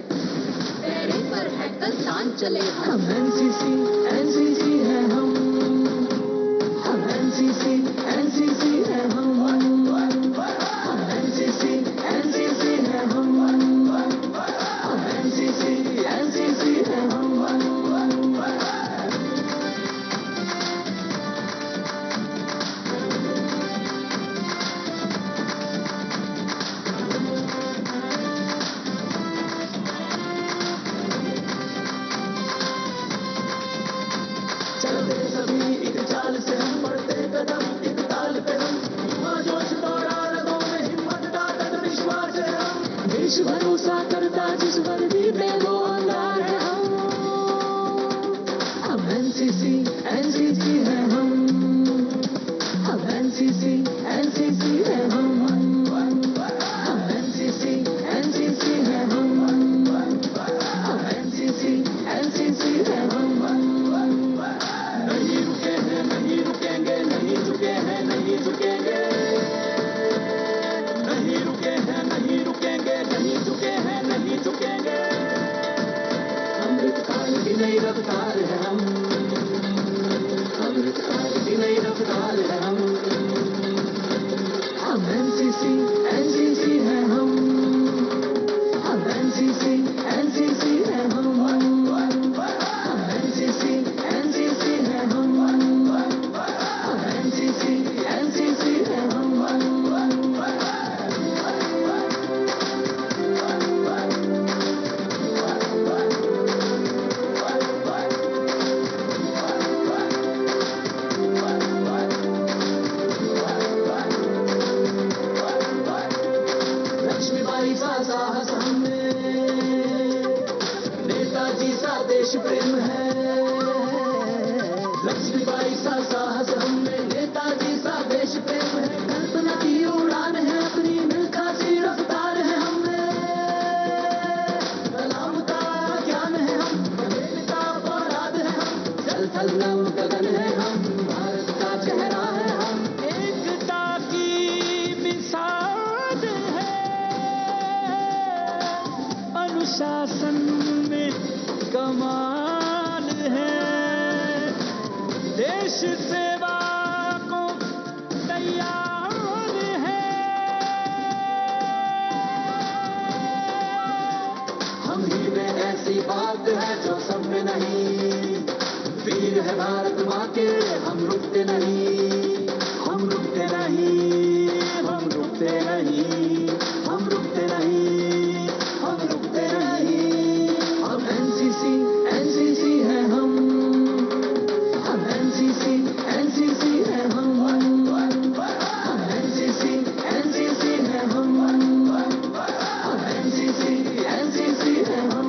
पैरे पर है कप्तान चले हम। एनसीसी एनसीसी है हम, एनसीसी एनसीसी है हम, एनसीसी एनसीसी है हम, एनसीसी एनसीसी है हम। चलते सभी एक चाल से हम, बढ़ते कदम एक ताल पे हम। युवा जोश दौड़ा रगों में, हिम्मत ताकत विश्वास है हम। देश भरोसा करता जिस वर्दी पे वो अंगार है हम। एनसीसी एनसीसी है हम, एनसीसी एनसीसी है हम, एनसीसी एनसीसी है हम, एनसीसी एनसीसी है हम। नहीं रुके हैं नहीं रुकेंगे, नहीं झुके हैं नहीं झुकेंगे, नहीं रुके हैं नहीं रुकेंगे, नहीं झुके हैं नहीं झुकेंगे। अमृत काल की नई रफ्तार है हम, अमृत काल की नई रफ्तार है हम। एनसीसी एनसीसी है हम, एनसीसी एनसीसी है हम, एनसीसी एनसीसी है हम, एनसीसी एनसीसी है हम। लक्ष्मीबाई सा साहस हमने, नेताजी सा देश प्रेम है। लक्ष्मीबाई सा साहस हमने, नेताजी सा देश प्रेम है। कल्पना की उड़ान है अपनी, मिल्खा सी रफ्तार है हमने। कलाम का ज्ञान है हम, पटेल का पराग है हम। जल थल नभ गगन है हम, भारत का चेहरा है हम। एकता की मिसाल है, अनुशासन में कमाल है। देश सेवा को तैयार है। हम ही में ऐसी बात है जो सब में नहीं। वीर है भारत माँ के, हम रुकते नहीं, हम रुकते नहीं, हम रुकते नहीं, हम रुकते नहीं, हम रुकते नहीं। हम एनसीसी एनसीसी है हम एनसीसी एनसीसी है हम एनसीसी एनसीसी है हम एनसीसी एनसीसी है हम।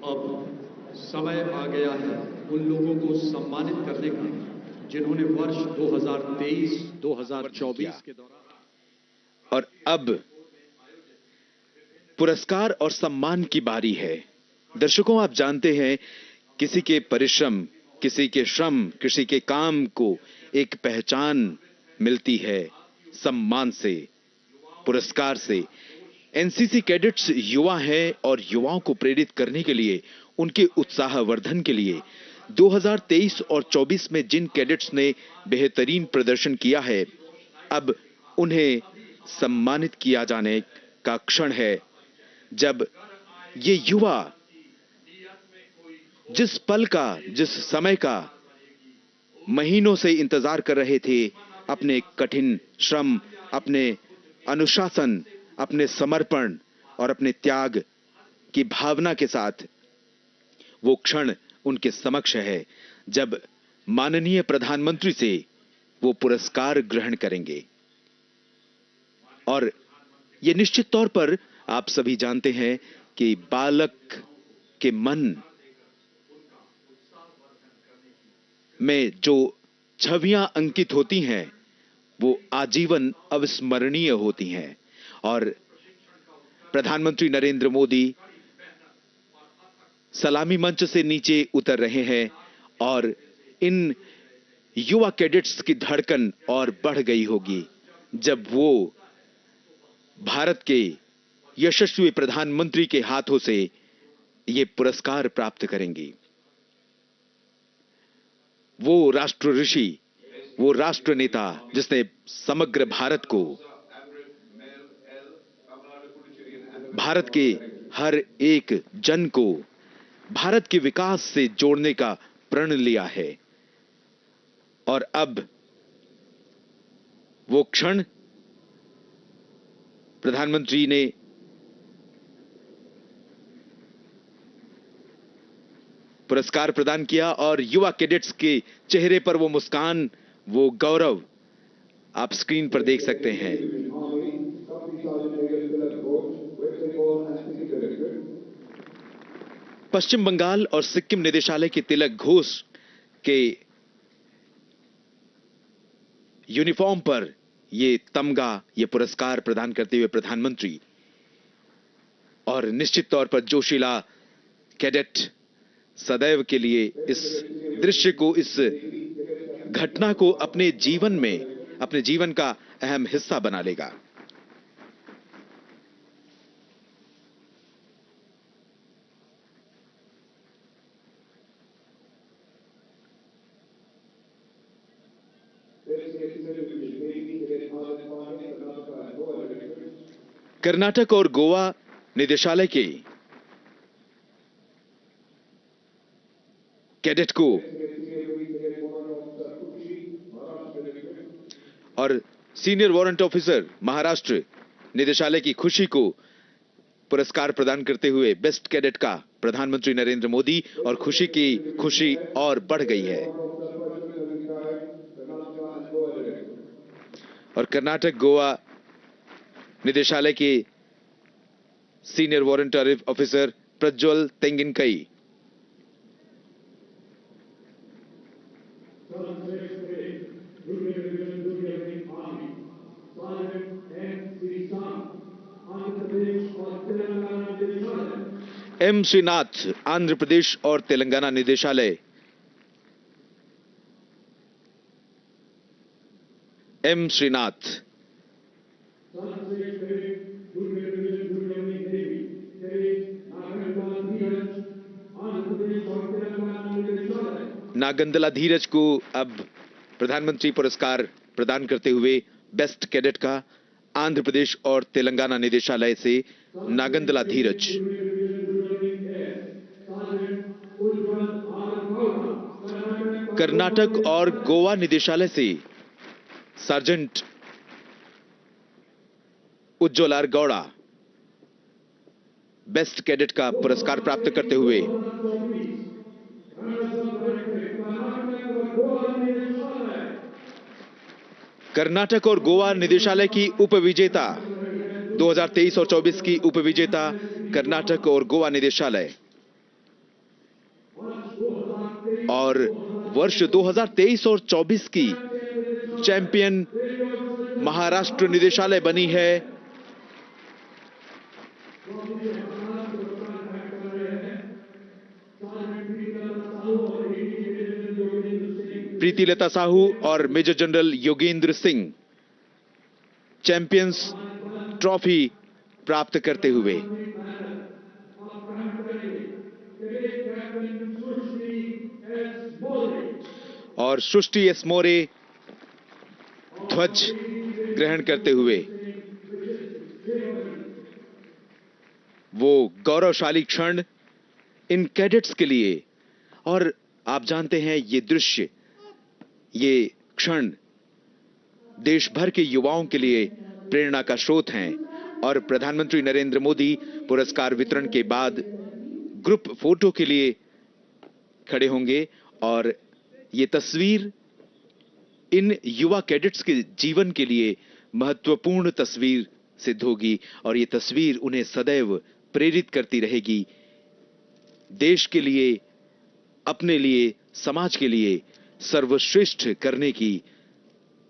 अब समय आ गया है उन लोगों को सम्मानित करने का जिन्होंने वर्ष 2023-2024 के दौरान। और अब पुरस्कार और सम्मान की बारी है। दर्शकों, आप जानते हैं किसी के परिश्रम, किसी के श्रम, किसी के काम को एक पहचान मिलती है सम्मान से, पुरस्कार से। एनसीसी कैडेट्स युवा हैं और युवाओं को प्रेरित करने के लिए, उनके उत्साहवर्धन के लिए 2023 और 24 में जिन कैडेट्स ने बेहतरीन प्रदर्शन किया है, अब उन्हें सम्मानित किया जाने का क्षण है, जब ये युवा जिस पल का, जिस समय का महीनों से इंतजार कर रहे थे, अपने कठिन श्रम, अपने अनुशासन, अपने समर्पण और अपने त्याग की भावना के साथ वो क्षण उनके समक्ष है, जब माननीय प्रधानमंत्री से वो पुरस्कार ग्रहण करेंगे। और ये निश्चित तौर पर आप सभी जानते हैं कि बालक के मन में जो छवियां अंकित होती हैं, वो आजीवन अविस्मरणीय होती हैं। और प्रधानमंत्री नरेंद्र मोदी सलामी मंच से नीचे उतर रहे हैं और इन युवा कैडेट्स की धड़कन और बढ़ गई होगी जब वो भारत के यशस्वी प्रधानमंत्री के हाथों से ये पुरस्कार प्राप्त करेंगी। वो राष्ट्र ऋषि, वो राष्ट्र नेता जिसने समग्र भारत को, भारत के हर एक जन को भारत के विकास से जोड़ने का प्रण लिया है। और अब वो क्षण प्रधानमंत्री ने पुरस्कार प्रदान किया और युवा कैडेट्स के चेहरे पर वो मुस्कान, वो गौरव आप स्क्रीन पर देख सकते हैं। पश्चिम बंगाल और सिक्किम निदेशालय के तिलक घोष के यूनिफॉर्म पर ये तमगा, ये पुरस्कार प्रदान करते हुए प्रधानमंत्री, और निश्चित तौर पर जोशीला कैडेट सदैव के लिए इस दृश्य को, इस घटना को अपने जीवन का अहम हिस्सा बना लेगा। कर्नाटक और गोवा निदेशालय के कैडेट को और सीनियर वारंट ऑफिसर महाराष्ट्र निदेशालय की खुशी को पुरस्कार प्रदान करते हुए बेस्ट कैडेट का प्रधानमंत्री नरेंद्र मोदी और खुशी और बढ़ गई है। और कर्नाटक गोवा निदेशालय के senior warrant officer Prajwal Tenginkai M Shrinath Andhra Pradesh और तेलंगाना निदेशालय, एम श्रीनाथ नागंदला धीरज को अब प्रधानमंत्री पुरस्कार प्रदान करते हुए बेस्ट कैडेट का आंध्र प्रदेश और तेलंगाना निदेशालय से नागंदला धीरज। कर्नाटक और गोवा निदेशालय से sergeant Ujjwal R Gowda best cadet का पुरस्कार प्राप्त करते हुए कर्नाटक और गोवा निदेशालय की उपविजेता 2023 और 24 की उपविजेता कर्नाटक और गोवा निदेशालय और वर्ष 2023 और 24 की चैंपियन महाराष्ट्र निदेशालय बनी है प्रीतिलता साहू और major general Yogendra Singh champions trophy प्राप्त करते हुए। और सृष्टि एस मोरे ध्वज ग्रहण करते हुए वो गौरवशाली क्षण इन कैडेट्स के लिए। और आप जानते हैं ये दृश्य, ये क्षण देश भर के युवाओं के लिए प्रेरणा का स्रोत हैं। और प्रधानमंत्री नरेंद्र मोदी पुरस्कार वितरण के बाद ग्रुप फोटो के लिए खड़े होंगे और ये तस्वीर इन युवा कैडेट्स के जीवन के लिए महत्वपूर्ण तस्वीर सिद्ध होगी और ये तस्वीर उन्हें सदैव प्रेरित करती रहेगी देश के लिए, अपने लिए, समाज के लिए सर्वश्रेष्ठ करने की,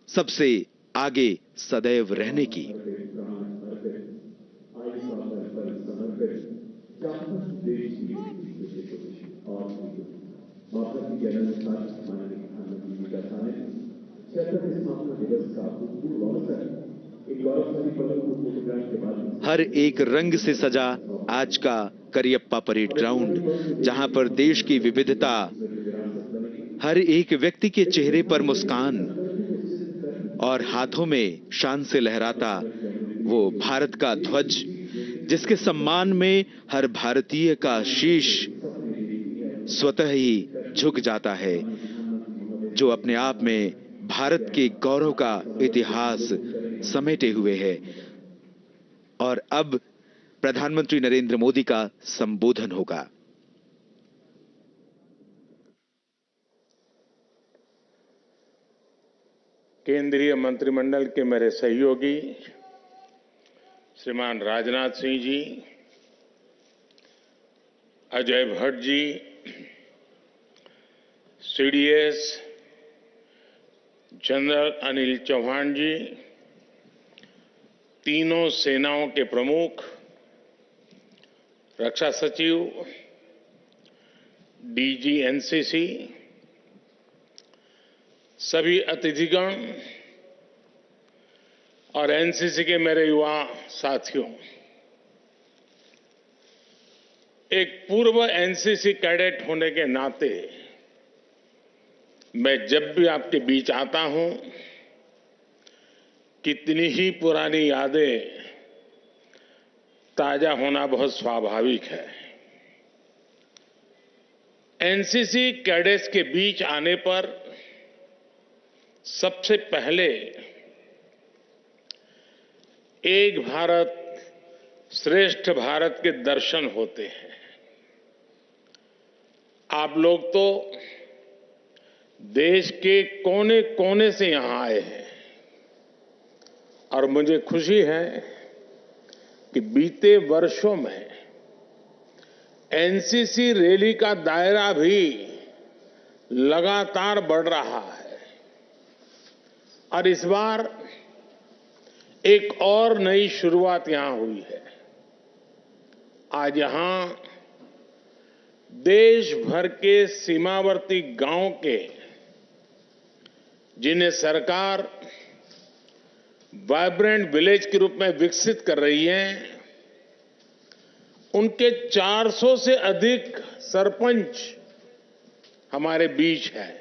सबसे आगे सदैव रहने की। हर एक रंग से सजा आज का करियप्पा परेड ग्राउंड, जहां पर देश की विविधता, हर एक व्यक्ति के चेहरे पर मुस्कान और हाथों में शान से लहराता वो भारत का ध्वज, जिसके सम्मान में हर भारतीय का शीश स्वतः ही झुक जाता है, जो अपने आप में भारत के गौरव का इतिहास समेटे हुए है। और अब प्रधानमंत्री नरेंद्र मोदी का संबोधन होगा। केंद्रीय मंत्रिमंडल के मेरे सहयोगी श्रीमान राजनाथ सिंह जी, अजय भट्ट जी, सीडीएस जनरल अनिल चौहान जी, तीनों सेनाओं के प्रमुख, रक्षा सचिव, डीजी एनसीसी, सभी अतिथिगण और एनसीसी के मेरे युवा साथियों, एक पूर्व एनसीसी कैडेट होने के नाते मैं जब भी आपके बीच आता हूं, कितनी ही पुरानी यादें ताजा होना बहुत स्वाभाविक है। एनसीसी कैडेट्स के बीच आने पर सबसे पहले एक भारत श्रेष्ठ भारत के दर्शन होते हैं। आप लोग तो देश के कोने कोने से यहां आए हैं और मुझे खुशी है कि बीते वर्षों में एनसीसी रैली का दायरा भी लगातार बढ़ रहा है और इस बार एक और नई शुरुआत यहां हुई है। आज यहां देश भर के सीमावर्ती गांव के, जिन्हें सरकार वाइब्रेंट विलेज के रूप में विकसित कर रही है, उनके 400 से अधिक सरपंच हमारे बीच हैं।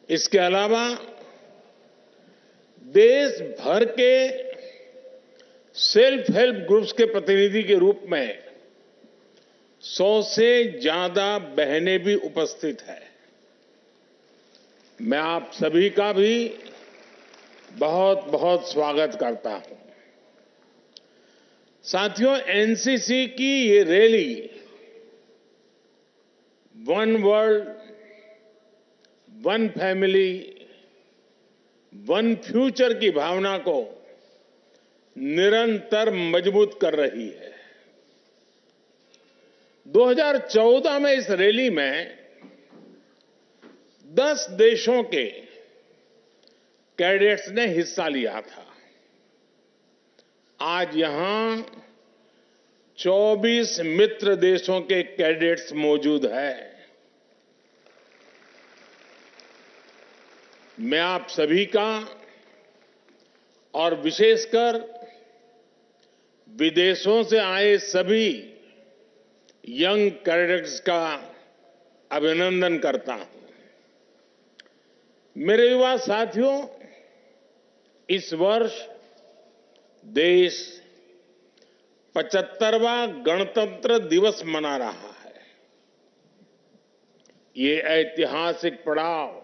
इसके अलावा देश भर के सेल्फ हेल्प ग्रुप्स के प्रतिनिधि के रूप में 100 से ज्यादा बहनें भी उपस्थित हैं। मैं आप सभी का भी बहुत बहुत स्वागत करता हूं। साथियों, एनसीसी की ये rally one world, one family, one future की भावना को निरंतर मजबूत कर रही है। 2014 में इस रैली में 10 देशों के कैडेट्स ने हिस्सा लिया था। आज यहां 24 मित्र देशों के कैडेट्स मौजूद हैं। मैं आप सभी का और विशेषकर विदेशों से आए सभी यंग कैडेट्स का अभिनंदन करता हूं। मेरे युवा साथियों, इस वर्ष देश 75वां गणतंत्र दिवस मना रहा है। ये ऐतिहासिक पड़ाव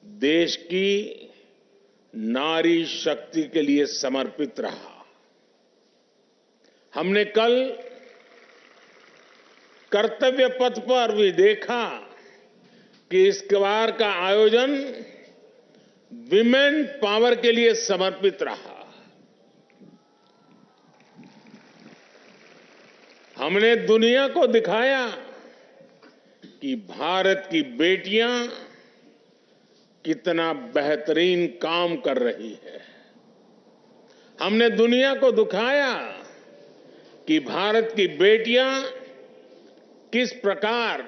देश की नारी शक्ति के लिए समर्पित रहा। हमने कल कर्तव्य पथ पर भी देखा कि इस बार का आयोजन विमेन पावर के लिए समर्पित रहा। हमने दुनिया को दिखाया कि भारत की बेटियां कितना बेहतरीन काम कर रही है। हमने दुनिया को दिखाया कि भारत की बेटियां किस प्रकार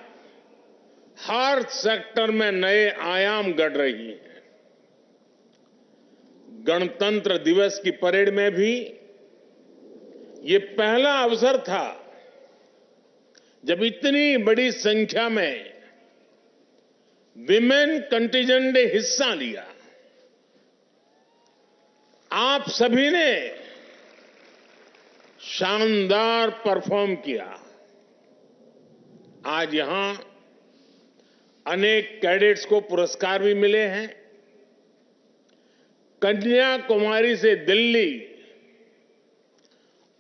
हर सेक्टर में नए आयाम गढ़ रही हैं। गणतंत्र दिवस की परेड में भी ये पहला अवसर था जब इतनी बड़ी संख्या में विमेन कंटिजेंट ने हिस्सा लिया। आप सभी ने शानदार परफॉर्म किया। आज यहां अनेक कैडेट्स को पुरस्कार भी मिले हैं। कन्याकुमारी से दिल्ली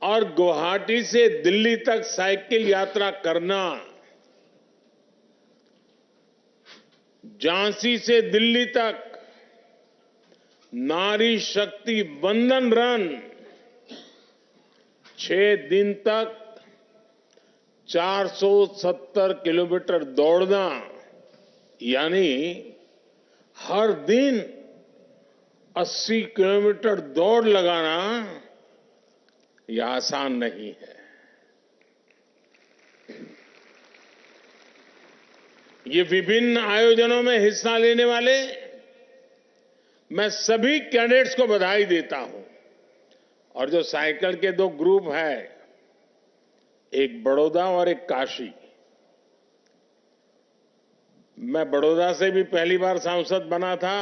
और गुवाहाटी से दिल्ली तक साइकिल यात्रा करना, झांसी से दिल्ली तक नारी शक्ति वंदन रन, 6 दिन तक 470 किलोमीटर दौड़ना, यानी हर दिन 80 किलोमीटर दौड़ लगाना, यह आसान नहीं है। ये विभिन्न आयोजनों में हिस्सा लेने वाले मैं सभी कैडेट्स को बधाई देता हूं। और जो साइकिल के दो ग्रुप हैं, एक बड़ौदा और एक काशी, मैं बड़ौदा से भी पहली बार सांसद बना था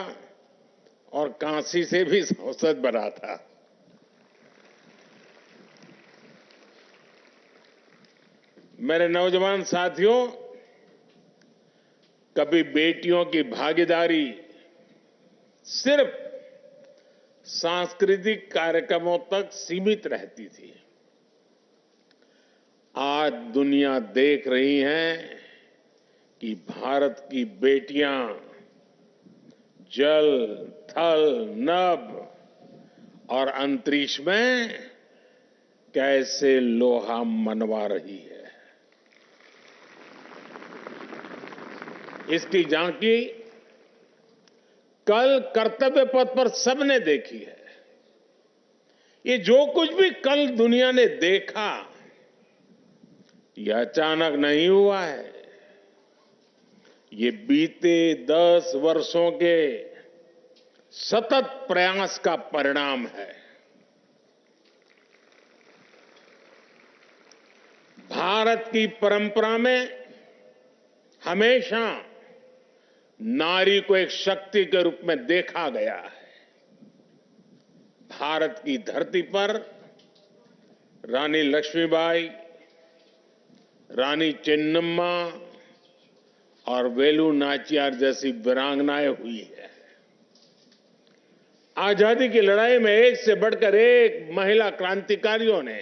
और काशी से भी सांसद बना था। मेरे नौजवान साथियों, कभी बेटियों की भागीदारी सिर्फ सांस्कृतिक कार्यक्रमों तक सीमित रहती थी। आज दुनिया देख रही है कि भारत की बेटियां जल, थल, नभ और अंतरिक्ष में कैसे लोहा मनवा रही है। इसकी झांकी कल कर्तव्य पथ पर सबने देखी है। ये जो कुछ भी कल दुनिया ने देखा, यह अचानक नहीं हुआ है। ये बीते 10 वर्षों के सतत प्रयास का परिणाम है। भारत की परंपरा में हमेशा नारी को एक शक्ति के रूप में देखा गया है। भारत की धरती पर रानी लक्ष्मीबाई, रानी चेन्नम्मा और वेलु नाचियार जैसी वीरांगनाएं हुई है। आजादी की लड़ाई में एक से बढ़कर एक महिला क्रांतिकारियों ने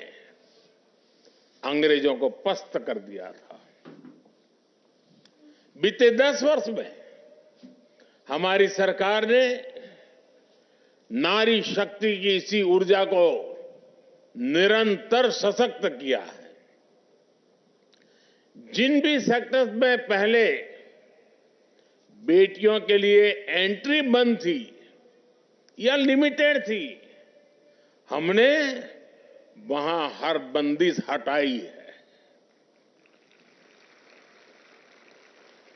अंग्रेजों को पस्त कर दिया था। बीते 10 वर्ष में हमारी सरकार ने नारी शक्ति की इसी ऊर्जा को निरंतर सशक्त किया है। जिन भी सेक्टर्स में पहले बेटियों के लिए एंट्री बंद थी या लिमिटेड थी, हमने वहां हर बंदिश हटाई है।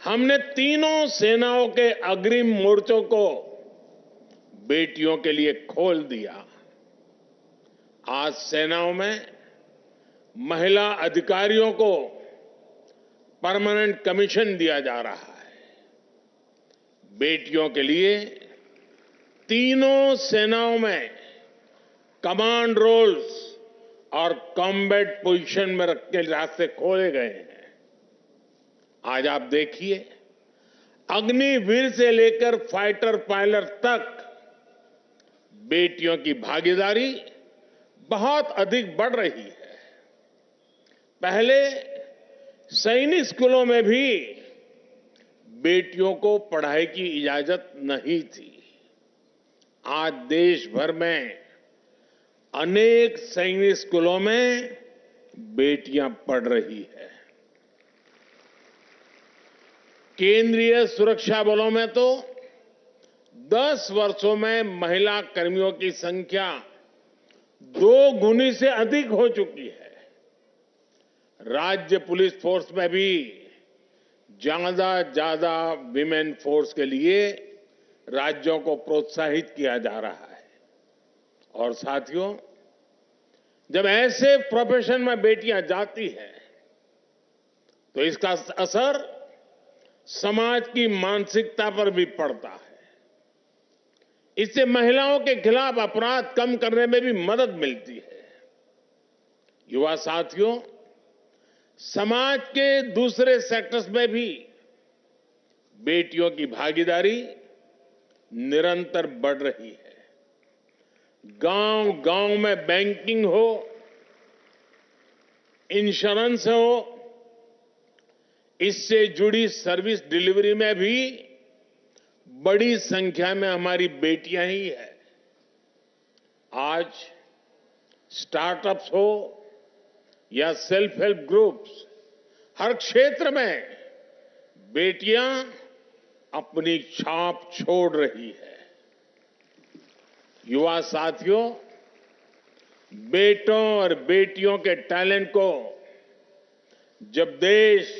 हमने तीनों सेनाओं के अग्रिम मोर्चों को बेटियों के लिए खोल दिया। आज सेनाओं में महिला अधिकारियों को परमानेंट कमीशन दिया जा रहा है। बेटियों के लिए तीनों सेनाओं में कमांड रोल्स और कॉम्बैट पोजीशन में रख के रास्ते खोले गए हैं। आज आप देखिए, अग्निवीर से लेकर फाइटर पायलट तक बेटियों की भागीदारी बहुत अधिक बढ़ रही है। पहले सैनिक स्कूलों में भी बेटियों को पढ़ाई की इजाजत नहीं थी। आज देश भर में अनेक सैनिक स्कूलों में बेटियां पढ़ रही है। केंद्रीय सुरक्षा बलों में तो 10 वर्षों में महिला कर्मियों की संख्या 2 गुनी से अधिक हो चुकी है। राज्य पुलिस फोर्स में भी ज्यादा विमेन फोर्स के लिए राज्यों को प्रोत्साहित किया जा रहा है। और साथियों, जब ऐसे प्रोफेशन में बेटियां जाती हैं, तो इसका असर समाज की मानसिकता पर भी पड़ता है। इससे महिलाओं के खिलाफ अपराध कम करने में भी मदद मिलती है। युवा साथियों, समाज के दूसरे सेक्टर्स में भी बेटियों की भागीदारी निरंतर बढ़ रही है। गांव-गांव में बैंकिंग हो, इंश्योरेंस हो, इससे जुड़ी सर्विस डिलीवरी में भी बड़ी संख्या में हमारी बेटियां ही है। आज स्टार्टअप्स हो या सेल्फ हेल्प ग्रुप्स, हर क्षेत्र में बेटियां अपनी छाप छोड़ रही है। युवा साथियों, बेटों और बेटियों के टैलेंट को जब देश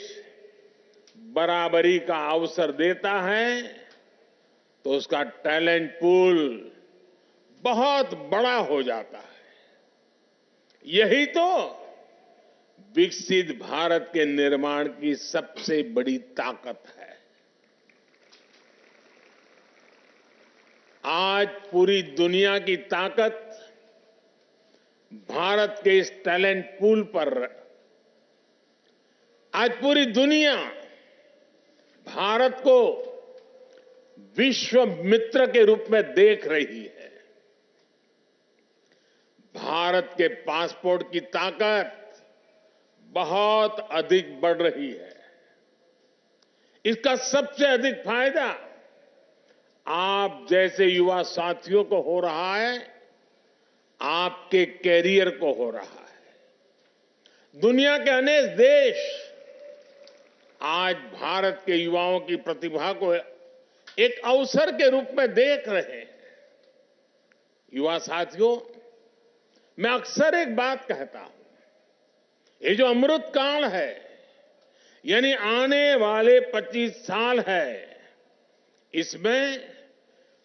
बराबरी का अवसर देता है तो उसका टैलेंट पूल बहुत बड़ा हो जाता है। यही तो विकसित भारत के निर्माण की सबसे बड़ी ताकत है। आज पूरी दुनिया की ताकत भारत के इस टैलेंट पूल पर। आज पूरी दुनिया भारत को विश्व मित्र के रूप में देख रही है। भारत के पासपोर्ट की ताकत बहुत अधिक बढ़ रही है। इसका सबसे अधिक फायदा आप जैसे युवा साथियों को हो रहा है, आपके कैरियर को हो रहा है। दुनिया के अनेक देश आज भारत के युवाओं की प्रतिभा को एक अवसर के रूप में देख रहे हैं। युवा साथियों, मैं अक्सर एक बात कहता हूं, ये जो अमृत काल है, यानी आने वाले 25 साल है, इसमें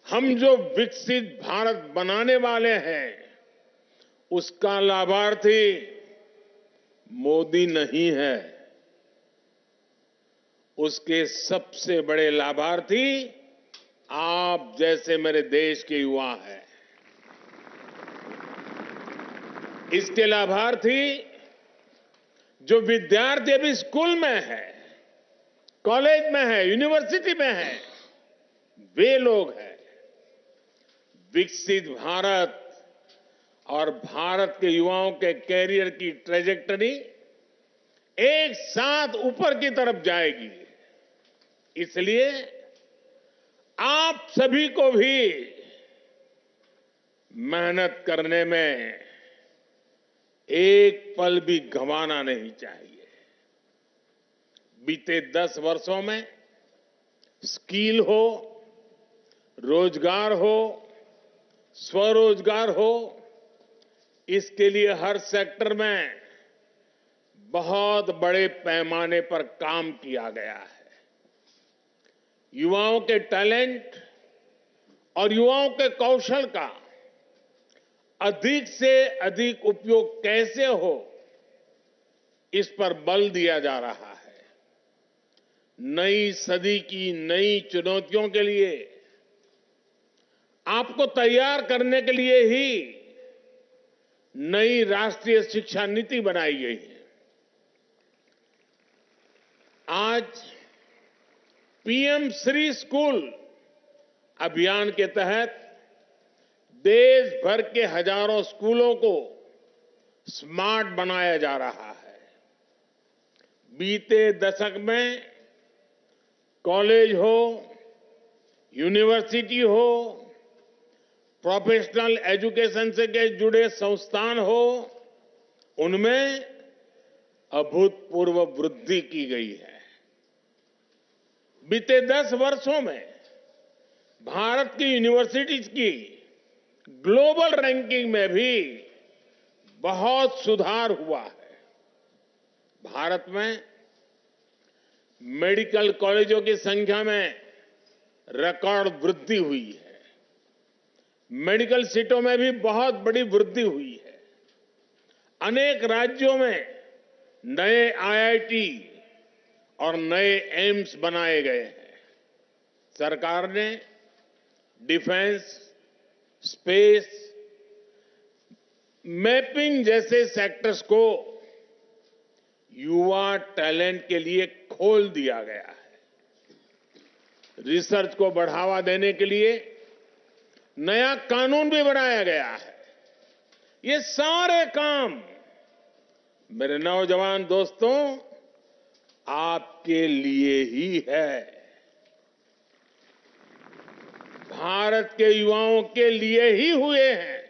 हम जो विकसित भारत बनाने वाले हैं, उसका लाभार्थी मोदी नहीं है। उसके सबसे बड़े लाभार्थी आप जैसे मेरे देश के युवा हैं। इसके लाभार्थी जो विद्यार्थी अभी स्कूल में है, कॉलेज में है, यूनिवर्सिटी में है, वे लोग हैं। विकसित भारत और भारत के युवाओं के कैरियर की ट्रेजेक्टरी एक साथ ऊपर की तरफ जाएगी। इसलिए आप सभी को भी मेहनत करने में एक पल भी गंवाना नहीं चाहिए। बीते 10 वर्षों में स्किल हो, रोजगार हो, स्वरोजगार हो, इसके लिए हर सेक्टर में बहुत बड़े पैमाने पर काम किया गया है। युवाओं के टैलेंट और युवाओं के कौशल का अधिक से अधिक उपयोग कैसे हो, इस पर बल दिया जा रहा है। नई सदी की नई चुनौतियों के लिए आपको तैयार करने के लिए ही नई राष्ट्रीय शिक्षा नीति बनाई गई है। आज पीएम श्री स्कूल अभियान के तहत देश भर के हजारों स्कूलों को स्मार्ट बनाया जा रहा है। बीते दशक में कॉलेज हो, यूनिवर्सिटी हो, प्रोफेशनल एजुकेशन से के जुड़े संस्थान हो, उनमें अभूतपूर्व वृद्धि की गई है। बीते 10 वर्षों में भारत की यूनिवर्सिटीज की ग्लोबल रैंकिंग में भी बहुत सुधार हुआ है। भारत में मेडिकल कॉलेजों की संख्या में रिकॉर्ड वृद्धि हुई है। मेडिकल सीटों में भी बहुत बड़ी वृद्धि हुई है। अनेक राज्यों में नए आईआईटी और नए एम्स बनाए गए हैं। सरकार ने डिफेंस, स्पेस, मैपिंग जैसे सेक्टर्स को युवा टैलेंट के लिए खोल दिया गया है। रिसर्च को बढ़ावा देने के लिए नया कानून भी बनाया गया है। ये सारे काम मेरे नौजवान दोस्तों आपके लिए ही है, भारत के युवाओं के लिए ही हुए हैं।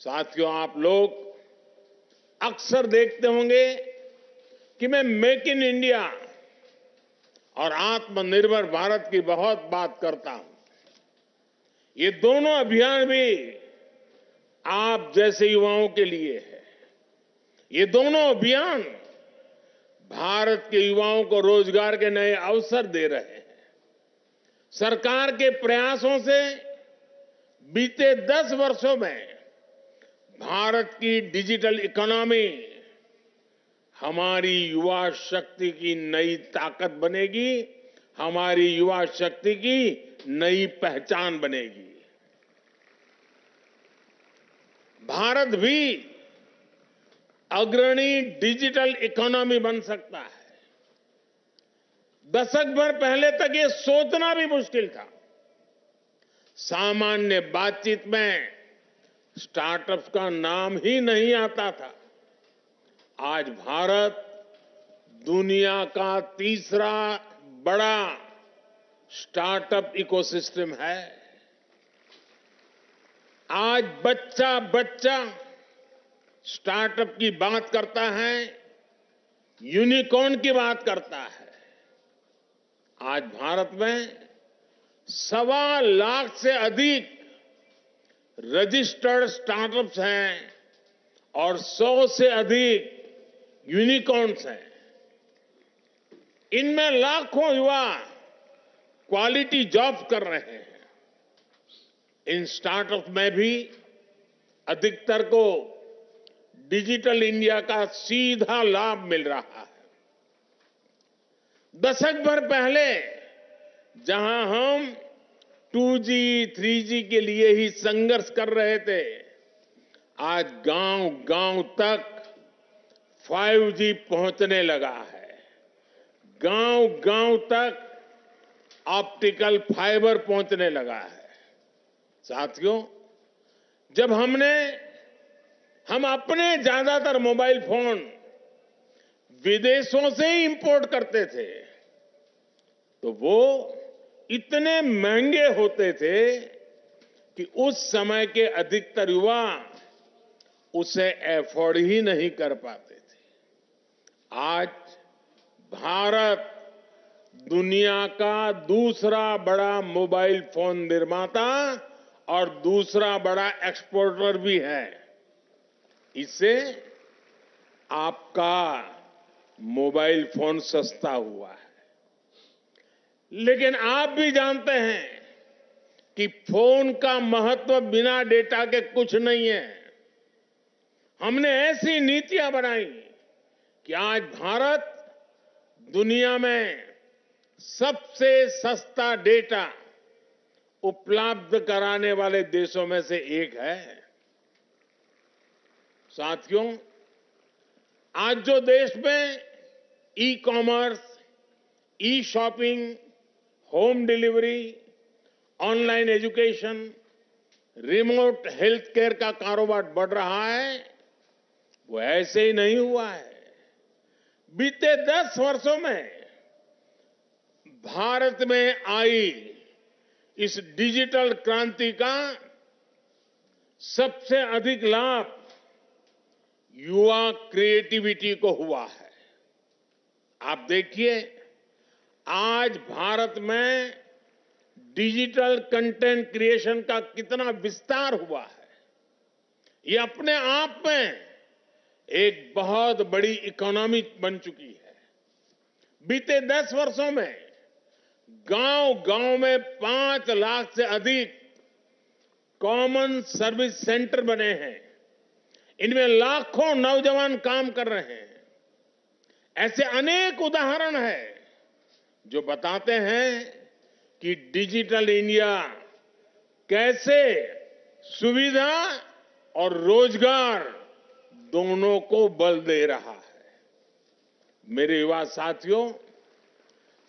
साथियों, आप लोग अक्सर देखते होंगे कि मैं मेक इन इंडिया और आत्मनिर्भर भारत की बहुत बात करता हूं। ये दोनों अभियान भी आप जैसे युवाओं के लिए है। ये दोनों अभियान भारत के युवाओं को रोजगार के नए अवसर दे रहे हैं। सरकार के प्रयासों से बीते 10 वर्षों में भारत की डिजिटल इकोनॉमी हमारी युवा शक्ति की नई ताकत बनेगी, हमारी युवा शक्ति की नई पहचान बनेगी। भारत भी अग्रणी डिजिटल इकोनॉमी बन सकता है। दशक भर पहले तक ये सोचना भी मुश्किल था। सामान्य बातचीत में स्टार्टअप्स का नाम ही नहीं आता था। आज भारत दुनिया का तीसरा बड़ा स्टार्टअप इकोसिस्टम है। आज बच्चा बच्चा स्टार्टअप की बात करता है, यूनिकॉर्न की बात करता है। आज भारत में 1.25 लाख से अधिक रजिस्टर्ड स्टार्टअप्स हैं और 100 से अधिक यूनिकॉर्न्स हैं। इनमें लाखों युवा क्वालिटी जॉब्स कर रहे हैं। इन स्टार्टअप में भी अधिकतर को डिजिटल इंडिया का सीधा लाभ मिल रहा है। दशक भर पहले जहां हम 2G, 3G के लिए ही संघर्ष कर रहे थे, आज गांव-गांव तक 5G पहुंचने लगा है। गांव-गांव तक ऑप्टिकल फाइबर पहुंचने लगा है। साथियों, जब हम अपने ज्यादातर मोबाइल फोन विदेशों से ही इंपोर्ट करते थे, तो वो इतने महंगे होते थे कि उस समय के अधिकतर युवा उसे अफोर्ड ही नहीं कर पाते थे। आज भारत दुनिया का दूसरा बड़ा मोबाइल फोन निर्माता और दूसरा बड़ा एक्सपोर्टर भी है। इससे आपका मोबाइल फोन सस्ता हुआ है। लेकिन आप भी जानते हैं कि फोन का महत्व बिना डेटा के कुछ नहीं है। हमने ऐसी नीतियां बनाई कि आज भारत दुनिया में सबसे सस्ता डेटा उपलब्ध कराने वाले देशों में से एक है। साथियों, आज जो देश में e commerce, e shopping, home delivery, online education, remote health care का कारोबार बढ़ रहा है, वो ऐसे ही नहीं हुआ है। बीते 10 वर्षों में भारत में आई इस डिजिटल क्रांति का सबसे अधिक लाभ युवा क्रिएटिविटी को हुआ है। आप देखिए, आज भारत में डिजिटल कंटेंट क्रिएशन का कितना विस्तार हुआ है। ये अपने आप में एक बहुत बड़ी इकोनॉमी बन चुकी है। बीते 10 वर्षों में गांव-गांव में 5 लाख से अधिक कॉमन सर्विस सेंटर बने हैं। इनमें लाखों नौजवान काम कर रहे हैं। ऐसे अनेक उदाहरण हैं जो बताते हैं कि डिजिटल इंडिया कैसे सुविधा और रोजगार दोनों को बल दे रहा है। मेरे युवा साथियों,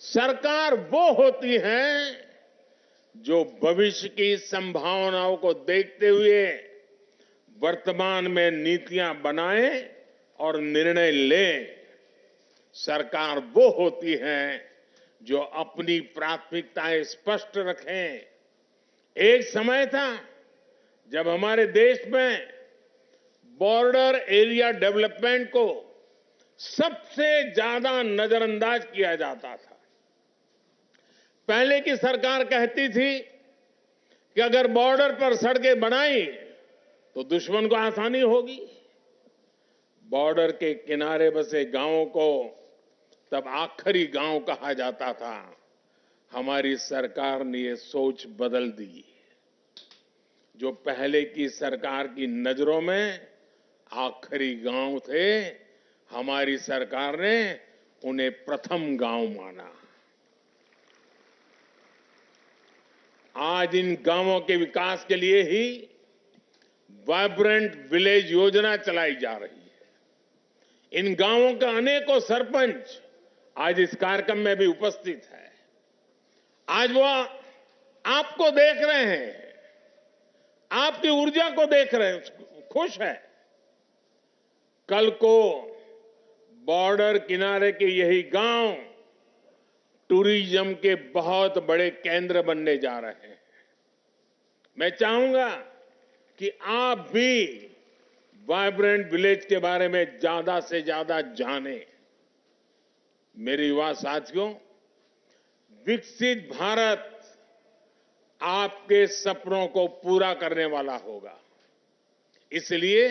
सरकार वो होती है जो भविष्य की संभावनाओं को देखते हुए वर्तमान में नीतियां बनाए और निर्णय ले। सरकार वो होती है जो अपनी प्राथमिकताएं स्पष्ट रखें। एक समय था जब हमारे देश में बॉर्डर एरिया डेवलपमेंट को सबसे ज्यादा नजरअंदाज किया जाता था। पहले की सरकार कहती थी कि अगर बॉर्डर पर सड़कें बनाई तो दुश्मन को आसानी होगी। बॉर्डर के किनारे बसे गांवों को तब आखिरी गांव कहा जाता था। हमारी सरकार ने ये सोच बदल दी। जो पहले की सरकार की नजरों में आखिरी गांव थे, हमारी सरकार ने उन्हें प्रथम गांव माना। आज इन गांवों के विकास के लिए ही वाइब्रेंट विलेज योजना चलाई जा रही है। इन गांवों के अनेकों सरपंच आज इस कार्यक्रम में भी उपस्थित है। आज वो आपको देख रहे हैं, आपकी ऊर्जा को देख रहे हैं, खुश है। कल को बॉर्डर किनारे के यही गांव टूरिज्म के बहुत बड़े केंद्र बनने जा रहे हैं। मैं चाहूंगा कि आप भी वाइब्रेंट विलेज के बारे में ज्यादा से ज्यादा जानें। मेरे युवा साथियों, विकसित भारत आपके सपनों को पूरा करने वाला होगा। इसलिए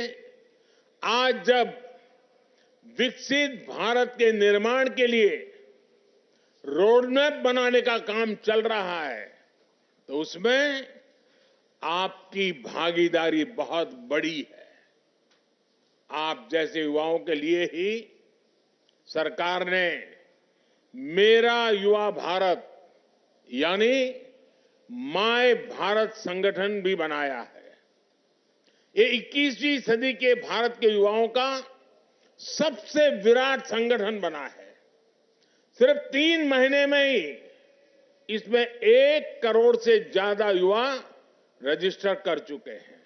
आज जब विकसित भारत के निर्माण के लिए रोडमैप बनाने का काम चल रहा है, तो उसमें आपकी भागीदारी बहुत बड़ी है। आप जैसे युवाओं के लिए ही सरकार ने मेरा युवा भारत यानी माय भारत संगठन भी बनाया है। ये 21वीं सदी के भारत के युवाओं का सबसे विराट संगठन बना है। सिर्फ 3 महीने में ही इसमें 1 करोड़ से ज्यादा युवा रजिस्टर कर चुके हैं।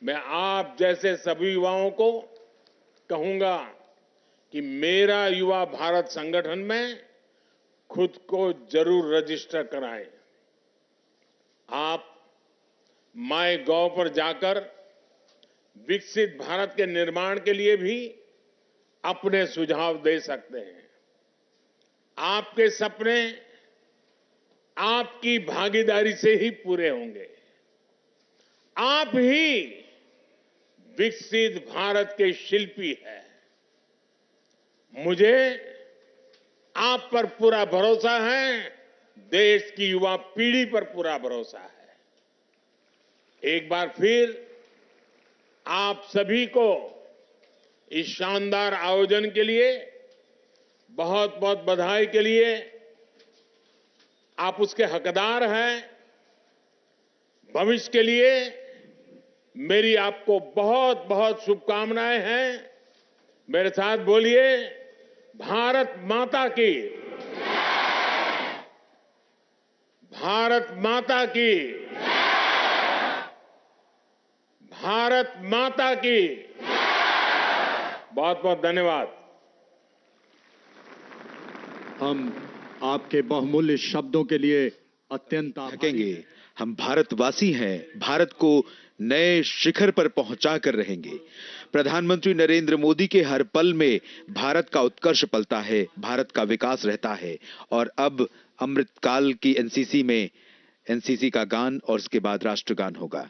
मैं आप जैसे सभी युवाओं को कहूंगा कि मेरा युवा भारत संगठन में खुद को जरूर रजिस्टर कराएं। आप माय.गॉव पर जाकर विकसित भारत के निर्माण के लिए भी अपने सुझाव दे सकते हैं। आपके सपने आपकी भागीदारी से ही पूरे होंगे। आप ही विकसित भारत के शिल्पी हैं। मुझे आप पर पूरा भरोसा है, देश की युवा पीढ़ी पर पूरा भरोसा है। एक बार फिर आप सभी को इस शानदार आयोजन के लिए बहुत बहुत बधाई के लिए। आप उसके हकदार हैं। भविष्य के लिए मेरी आपको बहुत बहुत शुभकामनाएं हैं। मेरे साथ बोलिए, भारत माता की, भारत माता की, भारत माता की। बहुत बहुत धन्यवाद। हम आपके बहुमूल्य शब्दों के लिए अत्यंत थकेंगे। हम भारतवासी हैं, भारत को नए शिखर पर पहुंचा कर रहेंगे। प्रधानमंत्री नरेंद्र मोदी के हर पल में भारत का उत्कर्ष पलता है, भारत का विकास रहता है। और अब अमृतकाल की एनसीसी में एनसीसी का गान और उसके बाद राष्ट्रगान होगा।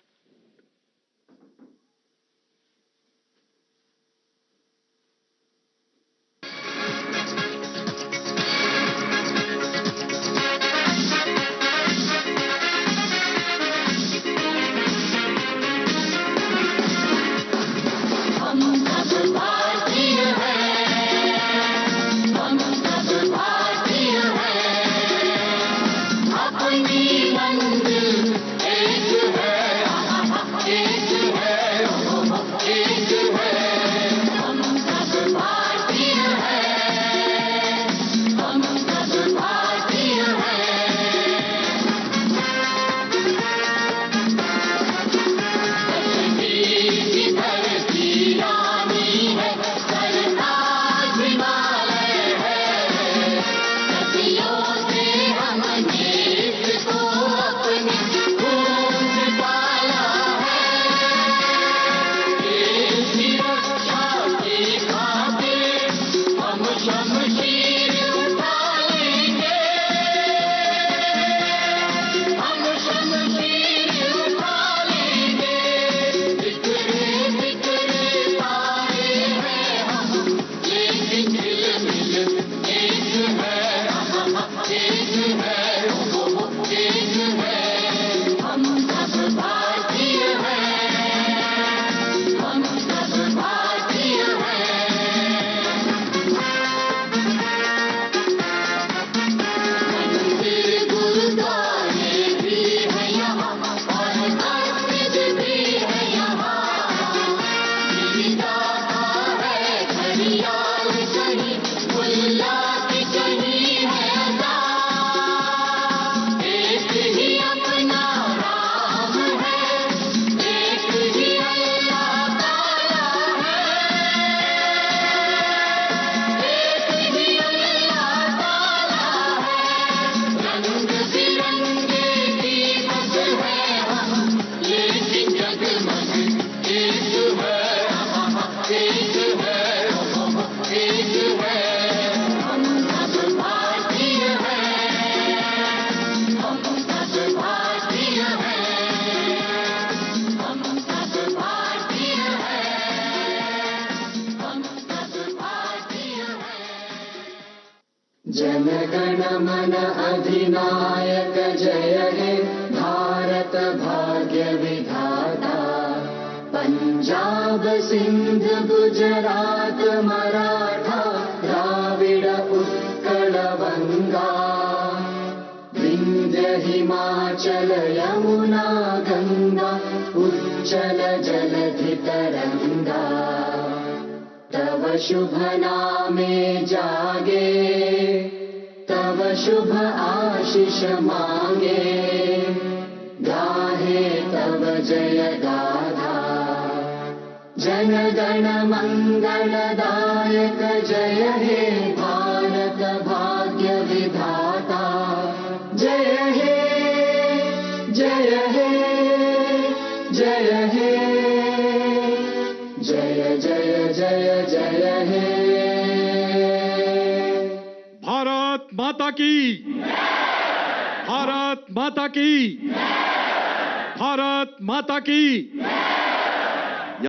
मन अधिनायक जय हे भारत भाग्य विधाता। पंजाब सिंध गुजरात मराठा द्राविड़ उत्कल बंगा, विंध्य हिमाचल यमुना गंगा उच्चल जलधि तरंगा। तव शुभ नामे जागे, तव शुभ आशीष मांगे, गाहे तव जय गाथा। जन गण मंगलदायक जय हे भारत भाग्य विधाता। जय हे जय हे जय हे जय जय जय जय हे। भारत माता की, भारत माता की, भारत माता की।